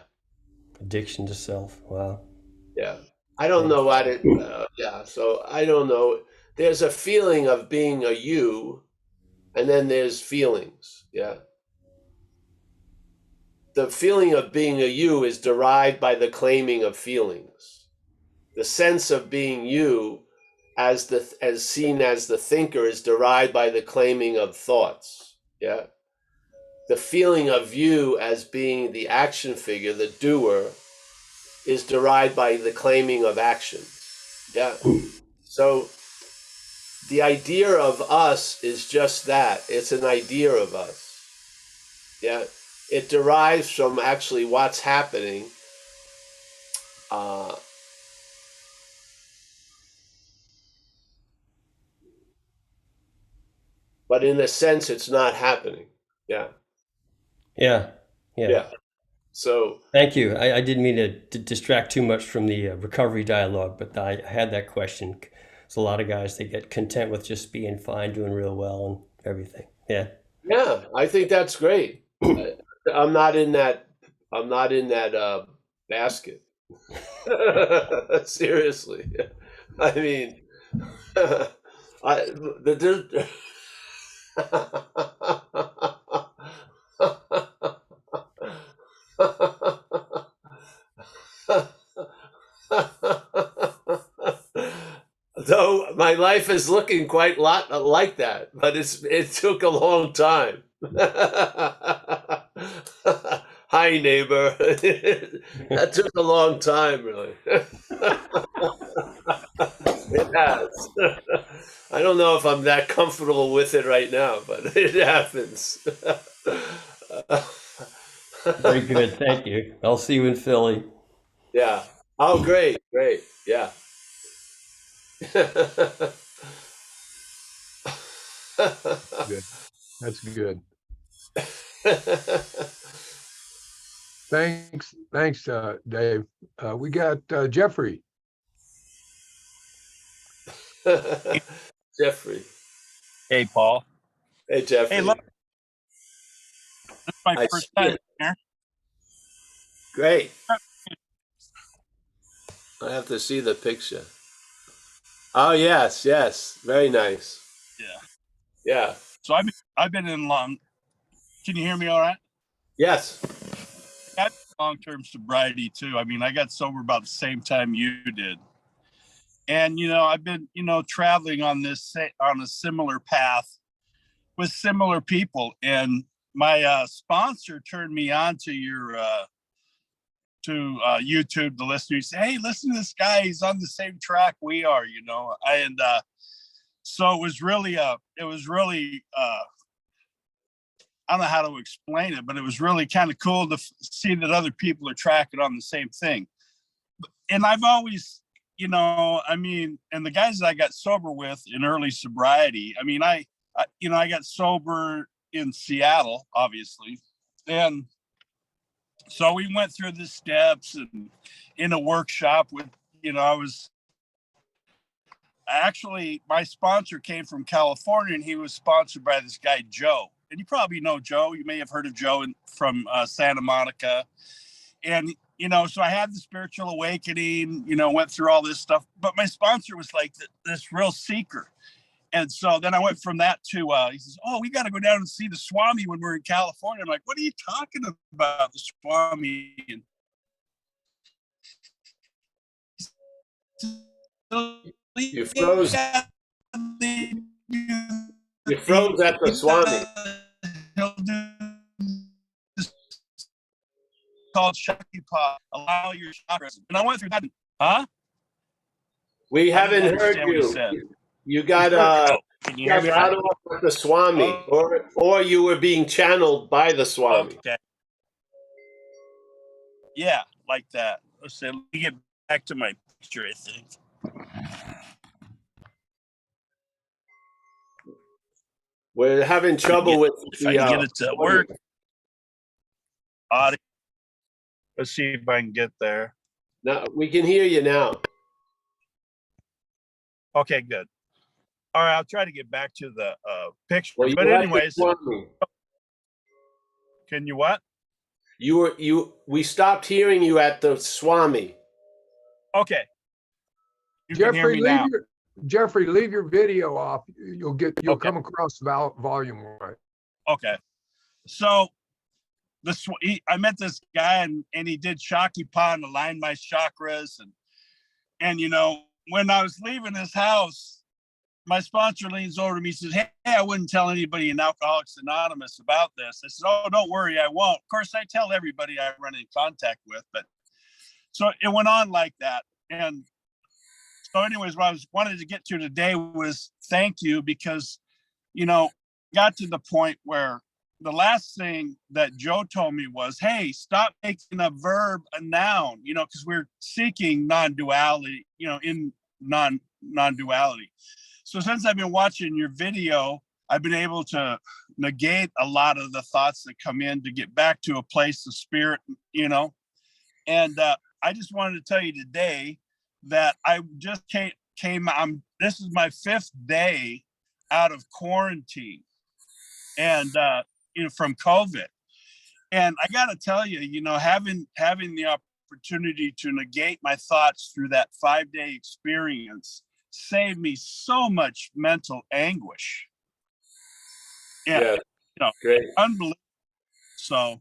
Addiction to self. Wow. yeah. I don't know what it. Yeah, so I don't know. There's a feeling of being a you, and then there's feelings. Yeah. The feeling of being a you is derived by the claiming of feelings. The sense of being you as seen as the thinker is derived by the claiming of thoughts. Yeah. The feeling of you as being the action figure, the doer, is derived by the claiming of action. Yeah. So the idea of us is just that. It's an idea of us. Yeah. It derives from actually what's happening. But in a sense, it's not happening. Yeah. Yeah. Yeah. So Thank you. I didn't mean to distract too much from the recovery dialogue, but I had that question. There's a lot of guys that get content with just being fine, doing real well, and everything. Yeah. yeah, I think that's great. I'm not in that. I'm not in that basket. Seriously, I mean, the though my life is looking quite lot like that, but it took a long time. Hi, neighbor. That took a long time, really. It has. I don't know if I'm that comfortable with it right now, but it happens. Very good. Thank you. I'll see you in Philly. Yeah. Oh, great, great. Yeah. Good. That's good. Thanks, Dave. We got Jeffrey. Jeffrey. Hey, Paul. Hey, Jeffrey. Hey, look, this is my I first see time it. here. Great. I have to see the picture. Oh, yes, yes. Very nice. Yeah. Yeah. So I've been in long. Can you hear me all right? Yes. I've long-term sobriety too. I mean, I got sober about the same time you did. And I've been, traveling on a similar path with similar people. And my sponsor turned me on to your YouTube, the listener. He said, "Hey, listen to this guy. He's on the same track we are." And so it was really I don't know how to explain it, but it was really kind of cool to see that other people are tracking on the same thing. And I've always, and the guys that I got sober with in early sobriety, I mean, I got sober in Seattle, obviously. And so we went through the steps and in a workshop with, my sponsor came from California, and he was sponsored by this guy, Joe. And you probably know Joe. You may have heard of Joe from Santa Monica. And, so I had the spiritual awakening, went through all this stuff. But my sponsor was like this real seeker. And so then I went from that to, he says, "Oh, we got to go down and see the Swami when we're in California." I'm like, "What are you talking about, the Swami?" You froze. You froze at the Swami. Called Shaktipat, allow your chakras. And I went through that. Huh? We haven't heard you. You got Can you hear me? cut off with the Swami, or you were being channeled by the Swami. Okay. Yeah, like that. Let's see. Let me get back to my picture, I think. We're having trouble with if I can get it to work. Audio. Let's see if I can get there. No, we can hear you now. Okay, good. All right, I'll try to get back to the picture. Well, but anyways, can you what? We stopped hearing you at the Swami. Okay. You can hear me now. Jeffrey, leave your video off. You'll come across volume right. Okay. So I met this guy and he did Shaktipat and aligned my chakras and when I was leaving his house, my sponsor leans over to me and says, "Hey, I wouldn't tell anybody in Alcoholics Anonymous about this." I said, "Oh, don't worry, I won't." Of course, I tell everybody I run in contact with, but so it went on like that. And so anyways, what I wanted to get to today was thank you, because, got to the point where the last thing that Joe told me was, "Hey, stop making a verb a noun," because we're seeking non-duality, in non-duality. So since I've been watching your video, I've been able to negate a lot of the thoughts that come in to get back to a place of spirit, and I just wanted to tell you today that I just came. This is my 5th day out of quarantine, and from COVID. And I got to tell you, having the opportunity to negate my thoughts through that 5-day experience saved me so much mental anguish. Yeah, great. Unbelievable. So,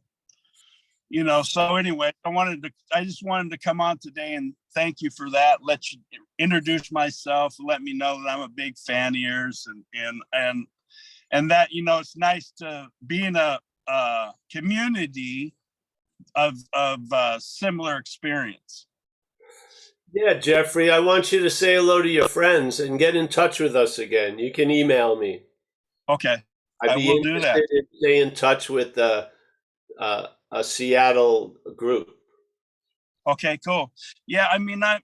so anyway, I just wanted to come on today and thank you for that. Let you introduce myself, let me know that I'm a big fan of yours, and that, it's nice to be in a community of similar experience. Yeah, Jeffrey, I want you to say hello to your friends and get in touch with us again. You can email me. Okay. I'd be interested in staying in touch with a Seattle group. Okay, cool. Yeah, I mean, I've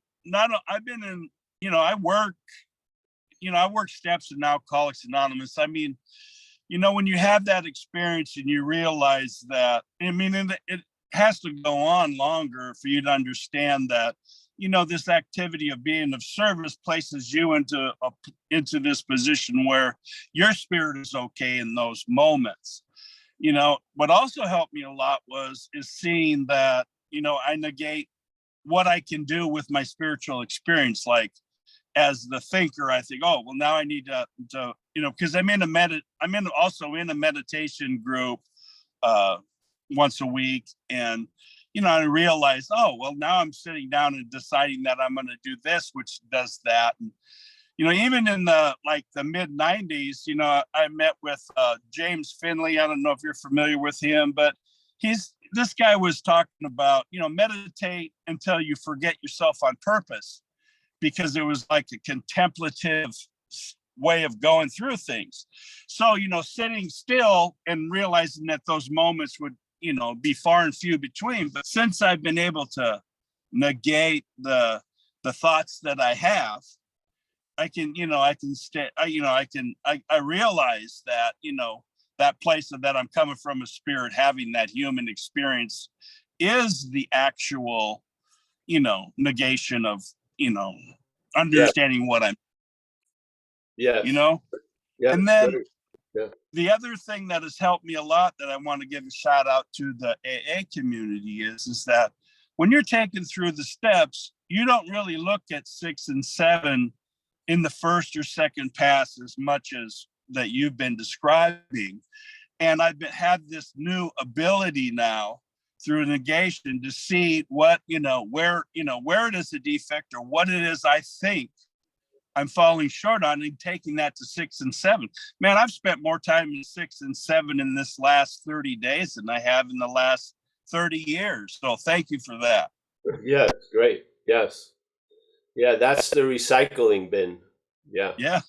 been in, I work I work steps in Alcoholics Anonymous. I mean, when you have that experience and you realize that, I mean, it has to go on longer for you to understand that, this activity of being of service places you into this position where your spirit is okay in those moments. What also helped me a lot is seeing that, I negate what I can do with my spiritual experience. Like, as the thinker, I think, oh, well, now I need to because I'm also in a meditation group once a week. And, I realized, oh, well, now I'm sitting down and deciding that I'm going to do this, which does that. And, even in the mid 90s, I met with James Finley. I don't know if you're familiar with him, but this guy was talking about, meditate until you forget yourself on purpose, because it was like a contemplative way of going through things. So, sitting still and realizing that those moments would, be far and few between. But since I've been able to negate the thoughts that I have, I can stay, I realize that, that place that I'm coming from, a spirit having that human experience, is the actual, negation of, understanding what I'm, Yes. Yeah. and then Great. Yeah. the other thing that has helped me a lot that I want to give a shout out to the AA community is that when you're taken through the steps, you don't really look at 6 and 7 in the first or second pass as much as that you've been describing. And I've had this new ability now through negation to see what, where it is a defect or what it is I think I'm falling short on, and taking that to 6 and 7. Man, I've spent more time in 6 and 7 in this last 30 days than I have in the last 30 years. So thank you for that. Yes. Great. Yes. Yeah. That's the recycling bin. Yeah. Yeah,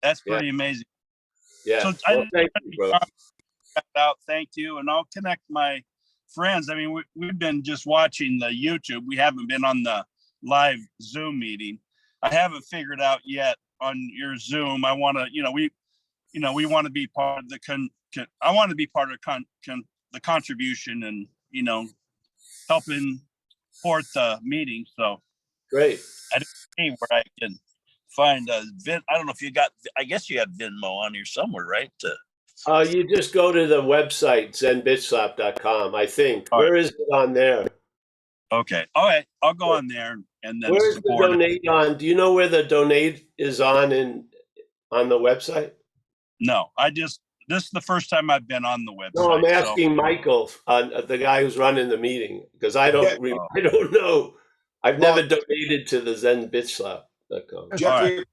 that's pretty amazing. Yeah. So Well, thank you, bro. out. Thank you. And I'll connect my friends. I mean, we've been just watching the YouTube. We haven't been on the live Zoom meeting. I haven't figured out yet on your Zoom. I want to, we want to be part of the I want to be part of the contribution and, helping support the meeting. So Great. I don't see where I can find a I don't know if I guess you have Venmo on here somewhere, right? You just go to the website, zenbitchslap.com, I think. All right. Where is it on there? Okay. All right. I'll go on there and then Where's the support it. donate on? Do you know where the donate is on the website? No, this is the first time I've been on the website. No, I'm asking Michael, the guy who's running the meeting, because I don't know. I've never donated to the zenbitchslap.com. Jeffrey,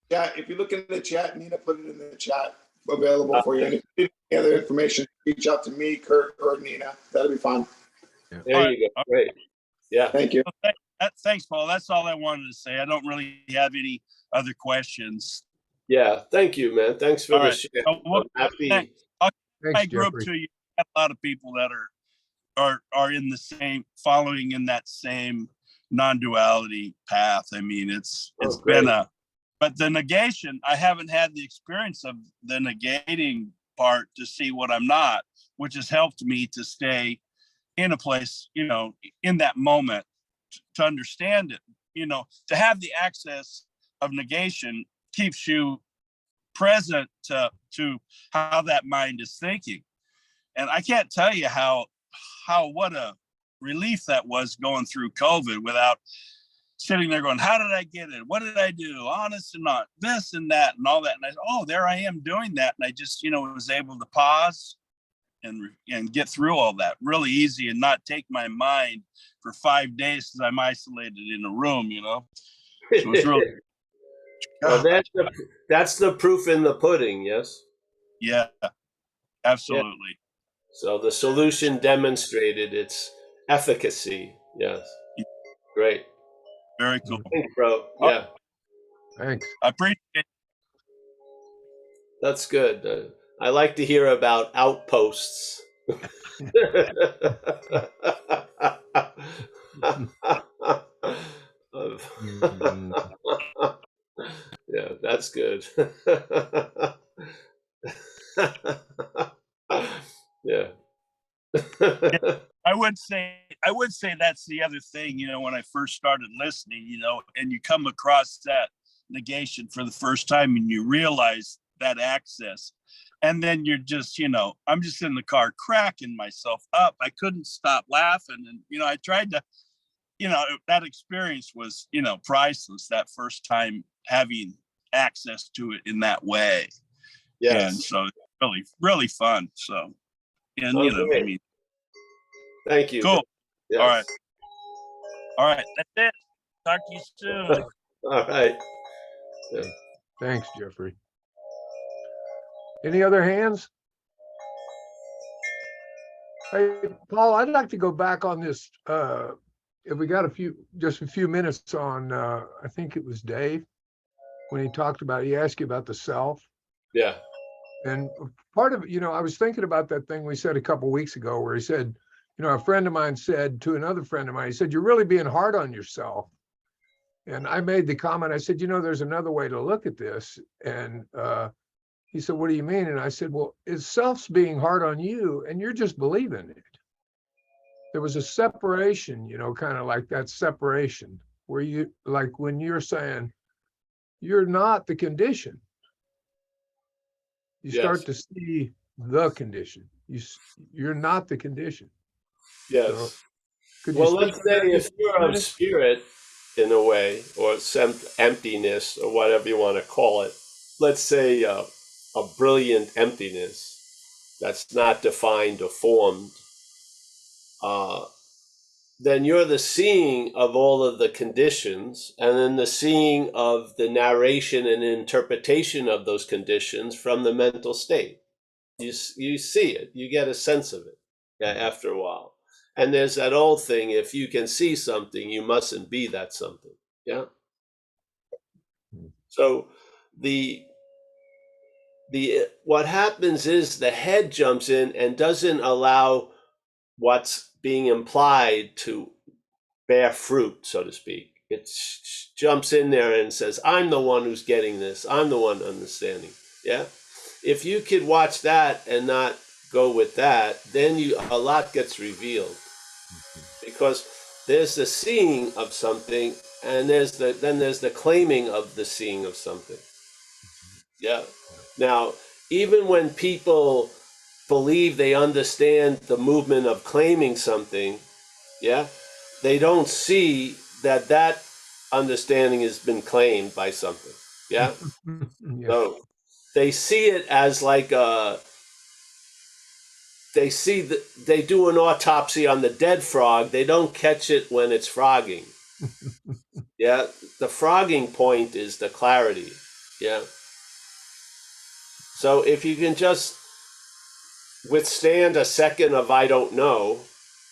if you look in the chat, Nina put it in the chat available for you. And if you need any other information, reach out to me, Kurt, or Nina. That'll be fine. There you go. Great. Yeah. Thank you. Thanks, Paul. That's all I wanted to say. I don't really have any other questions. Yeah. Thank you, man. Thanks for the share. I'm happy. My group too. You have a lot of people that are in the same, following in that same non-duality path. I mean, it's been but the negation, I haven't had the experience of the negating part to see what I'm not, which has helped me to stay in a place, in that moment, to understand it, to have the access of negation keeps you present to how that mind is thinking. And I can't tell you what a relief that was going through COVID without sitting there going, how did I get it? What did I do? Honest and not this and that and all that. And I said, oh, there I am doing that. And I just, was able to pause and get through all that really easy and not take my mind for 5 days because I'm isolated in a room, So it's really. Well, that's the proof in the pudding, yes? Yeah, absolutely. Yeah. So the solution demonstrated its efficacy. Yes. Great. Very cool. Thanks, bro. Yeah. Thanks. I appreciate it. That's good. I like to hear about outposts. Yeah, That's good. Yeah. I would say that's the other thing, you know, when I first started listening, you know, and you come across that negation for the first time and you realize that access. And then you're just, you know, I'm just in the car cracking myself up. I couldn't stop laughing. And, you know, I tried to, you know, that experience was, you know, priceless that first time having access to it in that way. And Yes. so really, really fun. So, and, Oh, you know, I great. mean, Thank you. cool. Yes. All right. All right. That's it. Talk to you soon. All right. Yeah. Thanks, Jeffrey. Any other hands? Hey, Paul, I'd like to go back on this. If we got just a few minutes on, I think it was Dave, when he talked about, he asked you about the self. Yeah. And part of, you know, I was thinking about that thing we said a couple of weeks ago where he said, you know, a friend of mine said to another friend of mine, he said, you're really being hard on yourself. And I made the comment, I said, you know, there's another way to look at this. And he said, what do you mean? And I said, well, it's self's being hard on you and you're just believing it. There was a separation, you know, kind of like that separation where you, like when you're saying, you're not the condition. You Yes. start to see the condition. You're not the condition. Yes. So could you Well, speak let's to say that if just you're a of minute? spirit in a way, or some emptiness, or whatever you want to call it, let's say a brilliant emptiness that's not defined or formed, then you're the seeing of all of the conditions, and then the seeing of the narration and interpretation of those conditions from the mental state. You see it, you get a sense of it, yeah, after a while. And there's that old thing, if you can see something, you mustn't be that something. Yeah. So the what happens is the head jumps in and doesn't allow what's being implied to bear fruit, so to speak. It jumps in there and says, I'm the one who's getting this. I'm the one understanding. Yeah. If you could watch that and not go with that, then a lot gets revealed, because there's the seeing of something, and there's the claiming of the seeing of something. Yeah. Now, even when people believe they understand the movement of claiming something, yeah, they don't see that understanding has been claimed by something. Yeah. Yeah. So they see it as like they do an autopsy on the dead frog. They don't catch it when it's frogging. Yeah. The frogging point is the clarity. Yeah. So if you can just withstand a second of I don't know,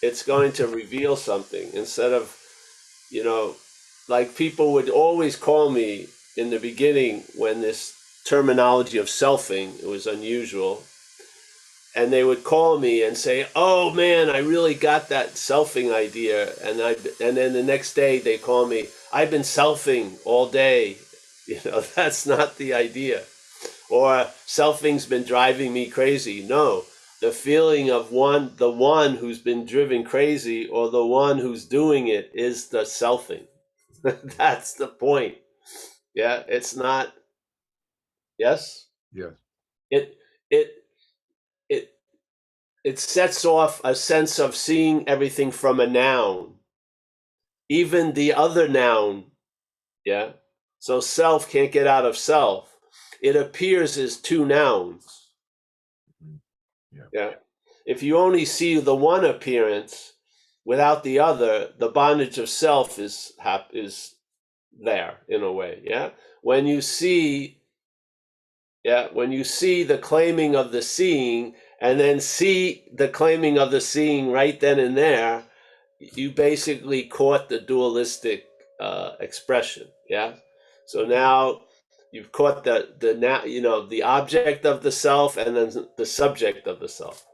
it's going to reveal something, instead of, you know, like people would always call me in the beginning when this terminology of selfing, it was unusual. And they would call me and say, oh man, I really got that selfing idea. And then the next day they call me, I've been selfing all day. You know, that's not the idea. Or selfing's been driving me crazy. No, the feeling of the one who's been driven crazy, or the one who's doing it, is the selfing. That's the point. Yeah, it's not. Yes. Yes. It it it it sets off a sense of seeing everything from a noun, even the other noun. Yeah. So self can't get out of self. It appears as two nouns. Yeah. If you only see the one appearance without the other, the bondage of self is there in a way. Yeah. When you see the claiming of the seeing, and then see the claiming of the seeing right then and there, you basically caught the dualistic expression. Yeah. So now you've caught the object of the self, and then the subject of the self.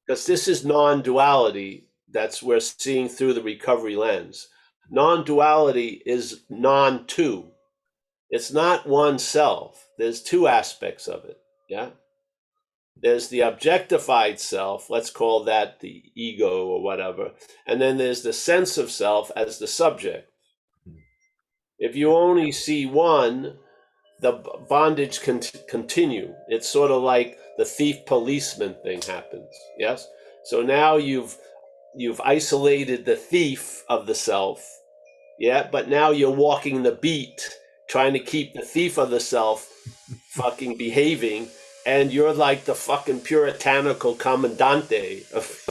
Because this is non-duality that's we're seeing through the recovery lens. Non-duality is non-two. It's not one self. There's two aspects of it. Yeah. There's the objectified self, let's call that the ego or whatever. And then there's the sense of self as the subject. If you only see one, the bondage can continue. It's sort of like the thief policeman thing happens. Yes. So now you've isolated the thief of the self. Yeah. But now you're walking the beat, trying to keep the thief of the self fucking behaving. And you're like the fucking puritanical commandante of,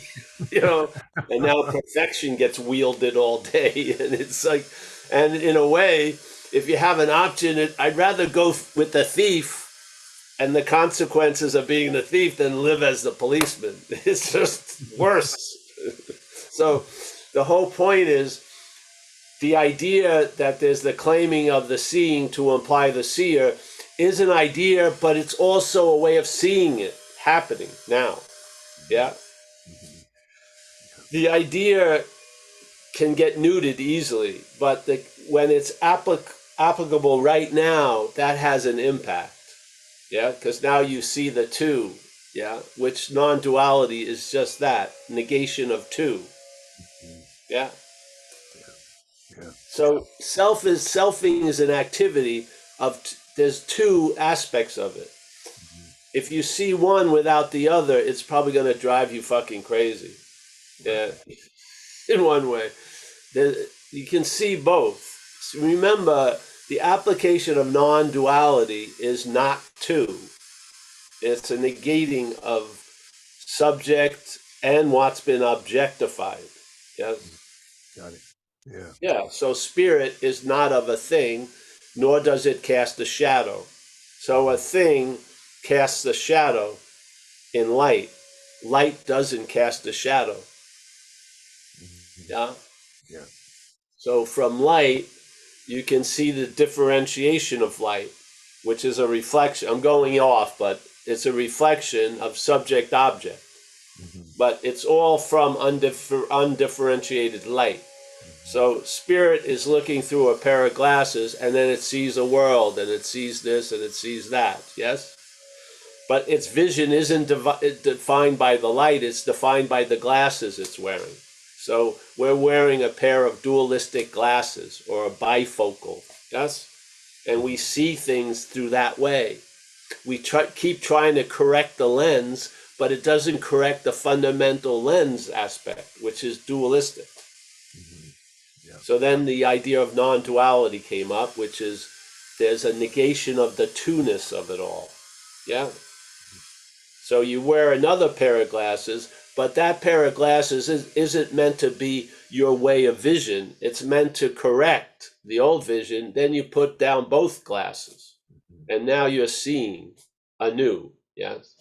and now perfection gets wielded all day. And it's like, and in a way, if you have an option, I'd rather go with the thief and the consequences of being the thief than live as the policeman. It's just worse. So the whole point is the idea that there's the claiming of the seeing to imply the seer is an idea, but it's also a way of seeing it happening now. Yeah. The idea can get neutered easily, but when it's applicable right now, that has an impact. Yeah, because now you see the two. Yeah, which non-duality is just that, negation of two. Yeah. Yeah. So selfing is an activity of there's two aspects of it. If you see one without the other, it's probably going to drive you fucking crazy. Yeah, in one way. You can see both. So remember, the application of non-duality is not two. It's a negating of subject and what's been objectified. Yes. Got it. Yeah. Yeah. So spirit is not of a thing, nor does it cast a shadow. So a thing casts a shadow in light. Light doesn't cast a shadow. Yeah. Yeah. So from light, you can see the differentiation of light, which is a reflection. I'm going off, but it's a reflection of subject object. But it's all from undifferentiated light. So spirit is looking through a pair of glasses, and then it sees a world, and it sees this, and it sees that. Yes? But its vision isn't defined by the light, it's defined by the glasses it's wearing. So we're wearing a pair of dualistic glasses or a bifocal. Yes? And we see things through that way. We keep trying to correct the lens, but it doesn't correct the fundamental lens aspect, which is dualistic. Yeah. So then the idea of non-duality came up, which is there's a negation of the two-ness of it all. Yeah. So you wear another pair of glasses, but that pair of glasses isn't meant to be your way of vision. It's meant to correct the old vision. Then you put down both glasses, and now you're seeing anew. Yes.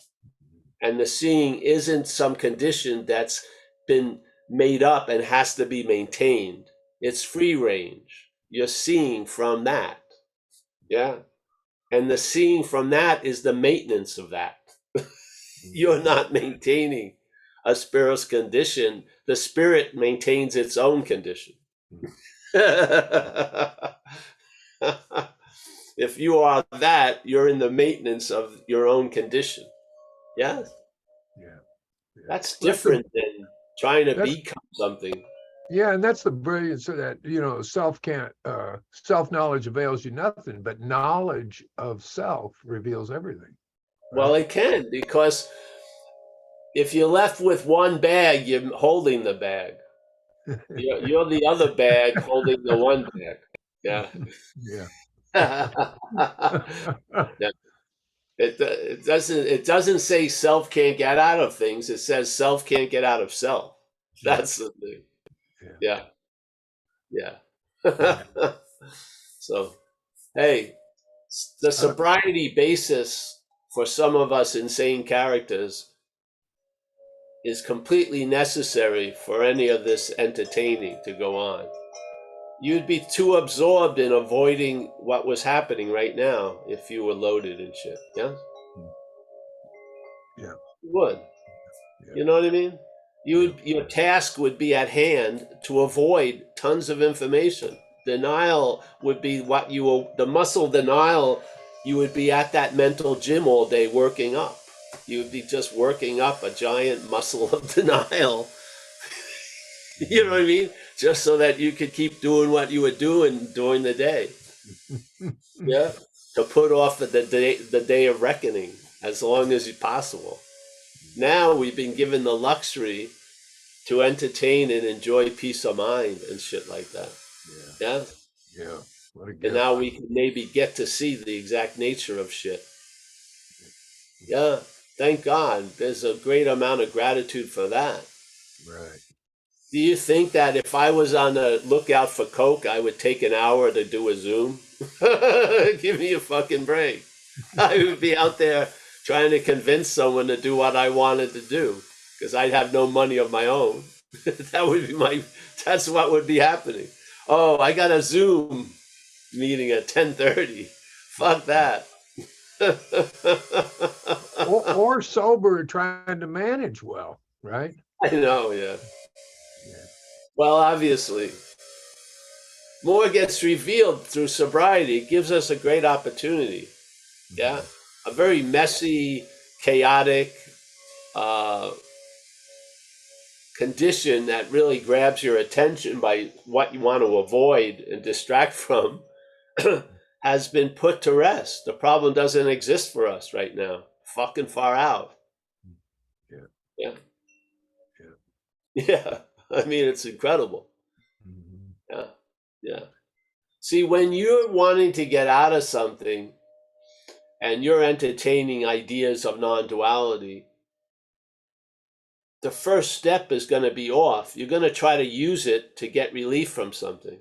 And the seeing isn't some condition that's been made up and has to be maintained. It's free range. You're seeing from that. Yeah. And the seeing from that is the maintenance of that. You're not maintaining a spirit's condition. The spirit maintains its own condition. If you are that, you're in the maintenance of your own condition. Yes? Yeah. That's different than trying to become something. Yeah, and that's the brilliance of that. Self-knowledge avails you nothing, but knowledge of self reveals everything. Right? Well, it can, because if you're left with one bag, you're holding the bag. You're the other bag holding the one bag. Yeah. Yeah. Yeah. It doesn't say self can't get out of things. It says self can't get out of self. That's the thing. Yeah. So, hey, the sobriety basis for some of us insane characters is completely necessary for any of this entertaining to go on. You'd be too absorbed in avoiding what was happening right now if you were loaded and shit. Yeah? Yeah. You would. Yeah. You know what I mean? Your task would be at hand to avoid tons of information. Denial would be what you will, the muscle denial, you would be at that mental gym all day working up. You would be just working up a giant muscle of denial. You know what I mean? Just so that you could keep doing what you were doing during the day. Yeah. To put off the day of reckoning as long as possible. Now we've been given the luxury to entertain and enjoy peace of mind and shit like that. Yeah. Yeah. What a And gift. now we can maybe get to see the exact nature of shit. Yeah. Thank God. There's a great amount of gratitude for that. Right. Do you think that if I was on the lookout for coke, I would take an hour to do a Zoom? Give me a fucking break. I would be out there trying to convince someone to do what I wanted to do because I'd have no money of my own. That's what would be happening. Oh, I got a Zoom meeting at 10:30. Fuck that. Or sober, trying to manage well, right? I know, yeah. Well, obviously, more gets revealed through sobriety. It gives us a great opportunity. Yeah. A very messy, chaotic condition that really grabs your attention by what you want to avoid and distract from has been put to rest. The problem doesn't exist for us right now. Fucking far out. Yeah. Yeah. Yeah. Yeah. I mean, it's incredible. Yeah. Yeah. See, when you're wanting to get out of something and you're entertaining ideas of non-duality, the first step is going to be off. You're going to try to use it to get relief from something.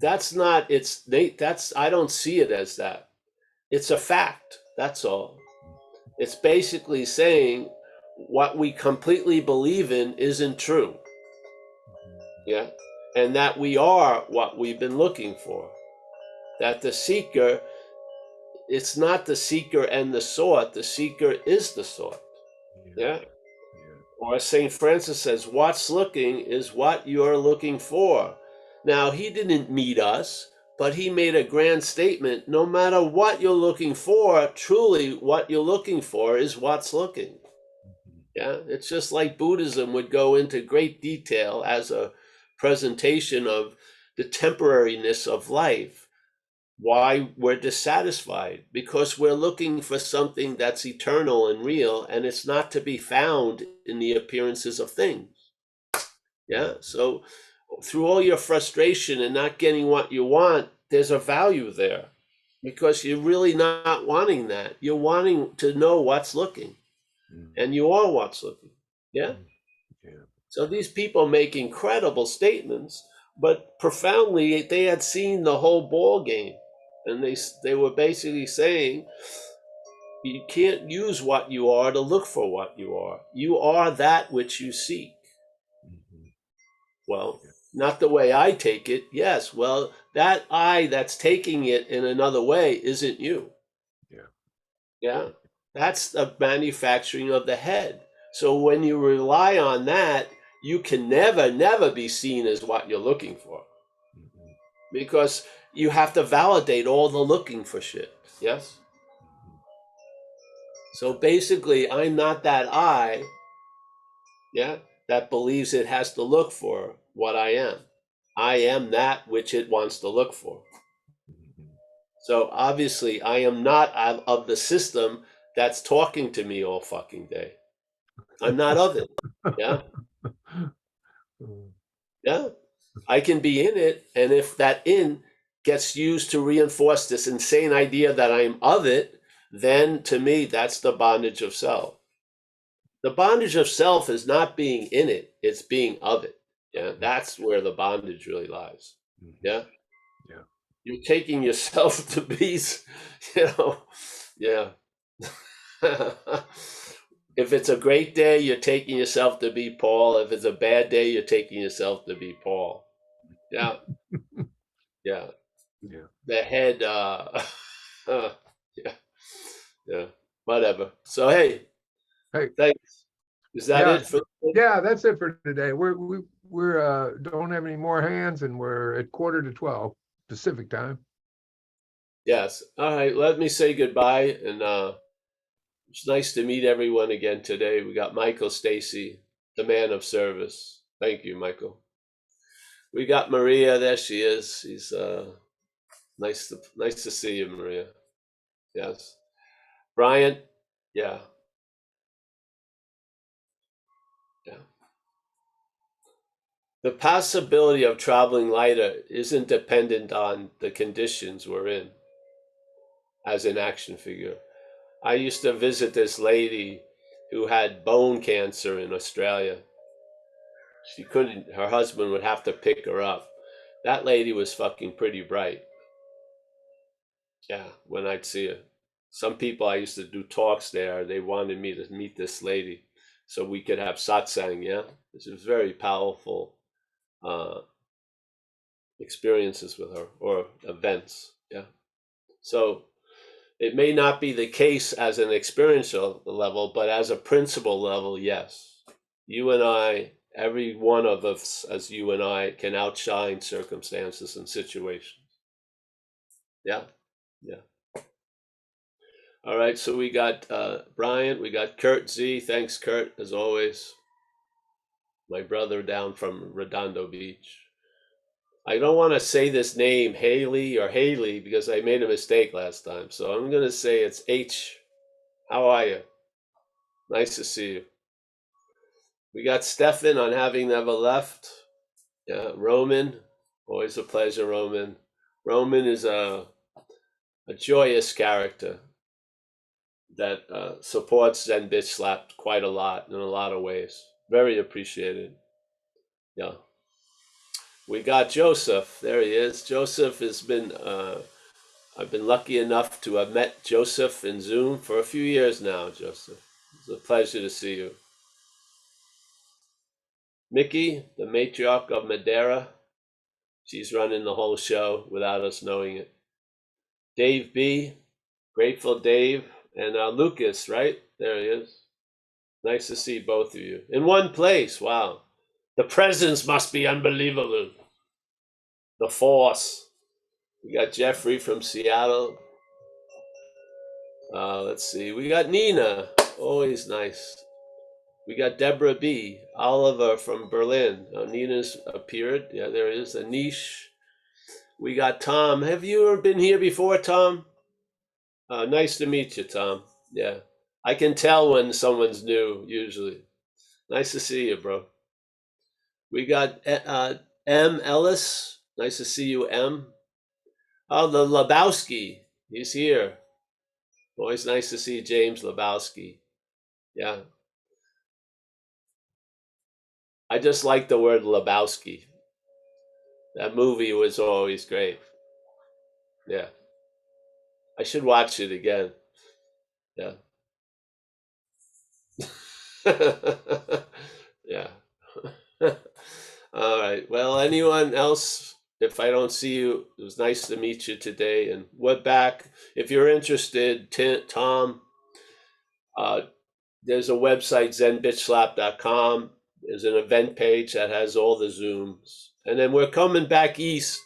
That's not, I don't see it as that. It's a fact. That's all. It's basically saying what we completely believe in isn't true. Yeah. And that we are what we've been looking for. That the seeker, it's not the seeker and the sought. The seeker is the sought. Yeah. Or as St. Francis says, what's looking is what you're looking for. Now, he didn't meet us, but he made a grand statement. No matter what you're looking for, truly what you're looking for is what's looking. Yeah, it's just like Buddhism would go into great detail as a presentation of the temporariness of life. Why we're dissatisfied, because we're looking for something that's eternal and real, and it's not to be found in the appearances of things. Yeah, so through all your frustration and not getting what you want, there's a value there, because you're really not wanting that. You're wanting to know what's looking, and you are what's looking. Yeah. So these people make incredible statements, but profoundly they had seen the whole ball game. And they were basically saying, you can't use what you are to look for what you are. You are that which you seek. Well, not the way I take it. Yes, well, that I that's taking it in another way isn't you. Yeah. That's the manufacturing of the head. So when you rely on that, you can never be seen as what you're looking for. Because you have to validate all the looking for shit. Yes? So basically, I'm not that I, yeah, that believes it has to look for what I am. I am that which it wants to look for. So obviously, I am not of the system that's talking to me all fucking day. I'm not of it. Yeah. Yeah. I can be in it. And if that in gets used to reinforce this insane idea that I'm of it, then to me, that's the bondage of self. The bondage of self is not being in it, it's being of it. Yeah. That's where the bondage really lies. Yeah. Yeah. You're taking yourself to be, yeah. If it's a great day, you're taking yourself to be Paul. If it's a bad day, you're taking yourself to be Paul. Yeah. Yeah. Yeah. The head, yeah. Yeah. Whatever. So, hey, Hey, thanks. Is that Yeah. it for? Yeah, that's it for today. We're don't have any more hands, and we're at 11:45 Pacific time. Yes. All right. Let me say goodbye, and it's nice to meet everyone again today. We got Michael Stacy, the man of service. Thank you, Michael. We got Maria. There she is. She's nice to see you, Maria. Yes. Brian. Yeah. Yeah. The possibility of traveling lighter isn't dependent on the conditions we're in as an action figure. I used to visit this lady who had bone cancer in Australia. She couldn't, her husband would have to pick her up. That lady was fucking pretty bright. Yeah, when I'd see her. Some people I used to do talks there, they wanted me to meet this lady so we could have satsang, yeah? This was very powerful experiences with her, or events, yeah? So it may not be the case as an experiential level, but as a principle level, yes. You and I, every one of us as you and I, can outshine circumstances and situations. Yeah, yeah. All right, so we got Brian, we got Kurt Z. Thanks, Kurt, as always. My brother down from Redondo Beach. I don't want to say this name, Haley, because I made a mistake last time. So I'm going to say it's H. How are you? Nice to see you. We got Stefan on Having Never Left. Yeah, Roman, always a pleasure, Roman. Roman is a joyous character that supports Zen Bitch Slap quite a lot in a lot of ways. Very appreciated. Yeah. We got Joseph. There he is. Joseph has been, I've been lucky enough to have met Joseph in Zoom for a few years now, Joseph. It's a pleasure to see you. Mickey, the matriarch of Madeira. She's running the whole show without us knowing it. Dave B, Grateful Dave, and Lucas, right? There he is. Nice to see both of you. In one place, wow. The presence must be unbelievable. The force. We got Jeffrey from Seattle. Let's see. We got Nina. Always nice. We got Deborah B. Oliver from Berlin. Nina's appeared. Yeah, there is. Anish. We got Tom. Have you ever been here before, Tom? Nice to meet you, Tom. Yeah. I can tell when someone's new, usually. Nice to see you, bro. We got M. Ellis. Nice to see you, M. Oh, the Lebowski. He's here. Always nice to see James Lebowski. Yeah. I just like the word Lebowski. That movie was always great. Yeah. I should watch it again. Yeah. Yeah. All right. Well, anyone else? If I don't see you, it was nice to meet you today. And we're back. If you're interested, Tom, there's a website, zenbitchslap.com. There's an event page that has all the Zooms. And then we're coming back east.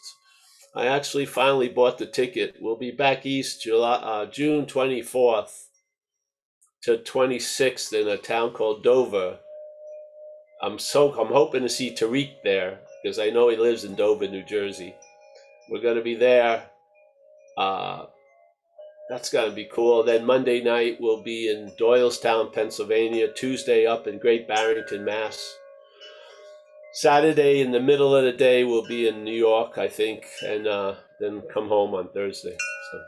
I actually finally bought the ticket. We'll be back east June 24th to 26th in a town called Dover. I'm hoping to see Tariq there because I know he lives in Dover, New Jersey. We're going to be there. That's going to be cool. Then Monday night we'll be in Doylestown, Pennsylvania. Tuesday up in Great Barrington, Mass. Saturday in the middle of the day we'll be in New York, I think, and then come home on Thursday. So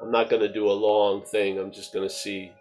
I'm not going to do a long thing. I'm just going to see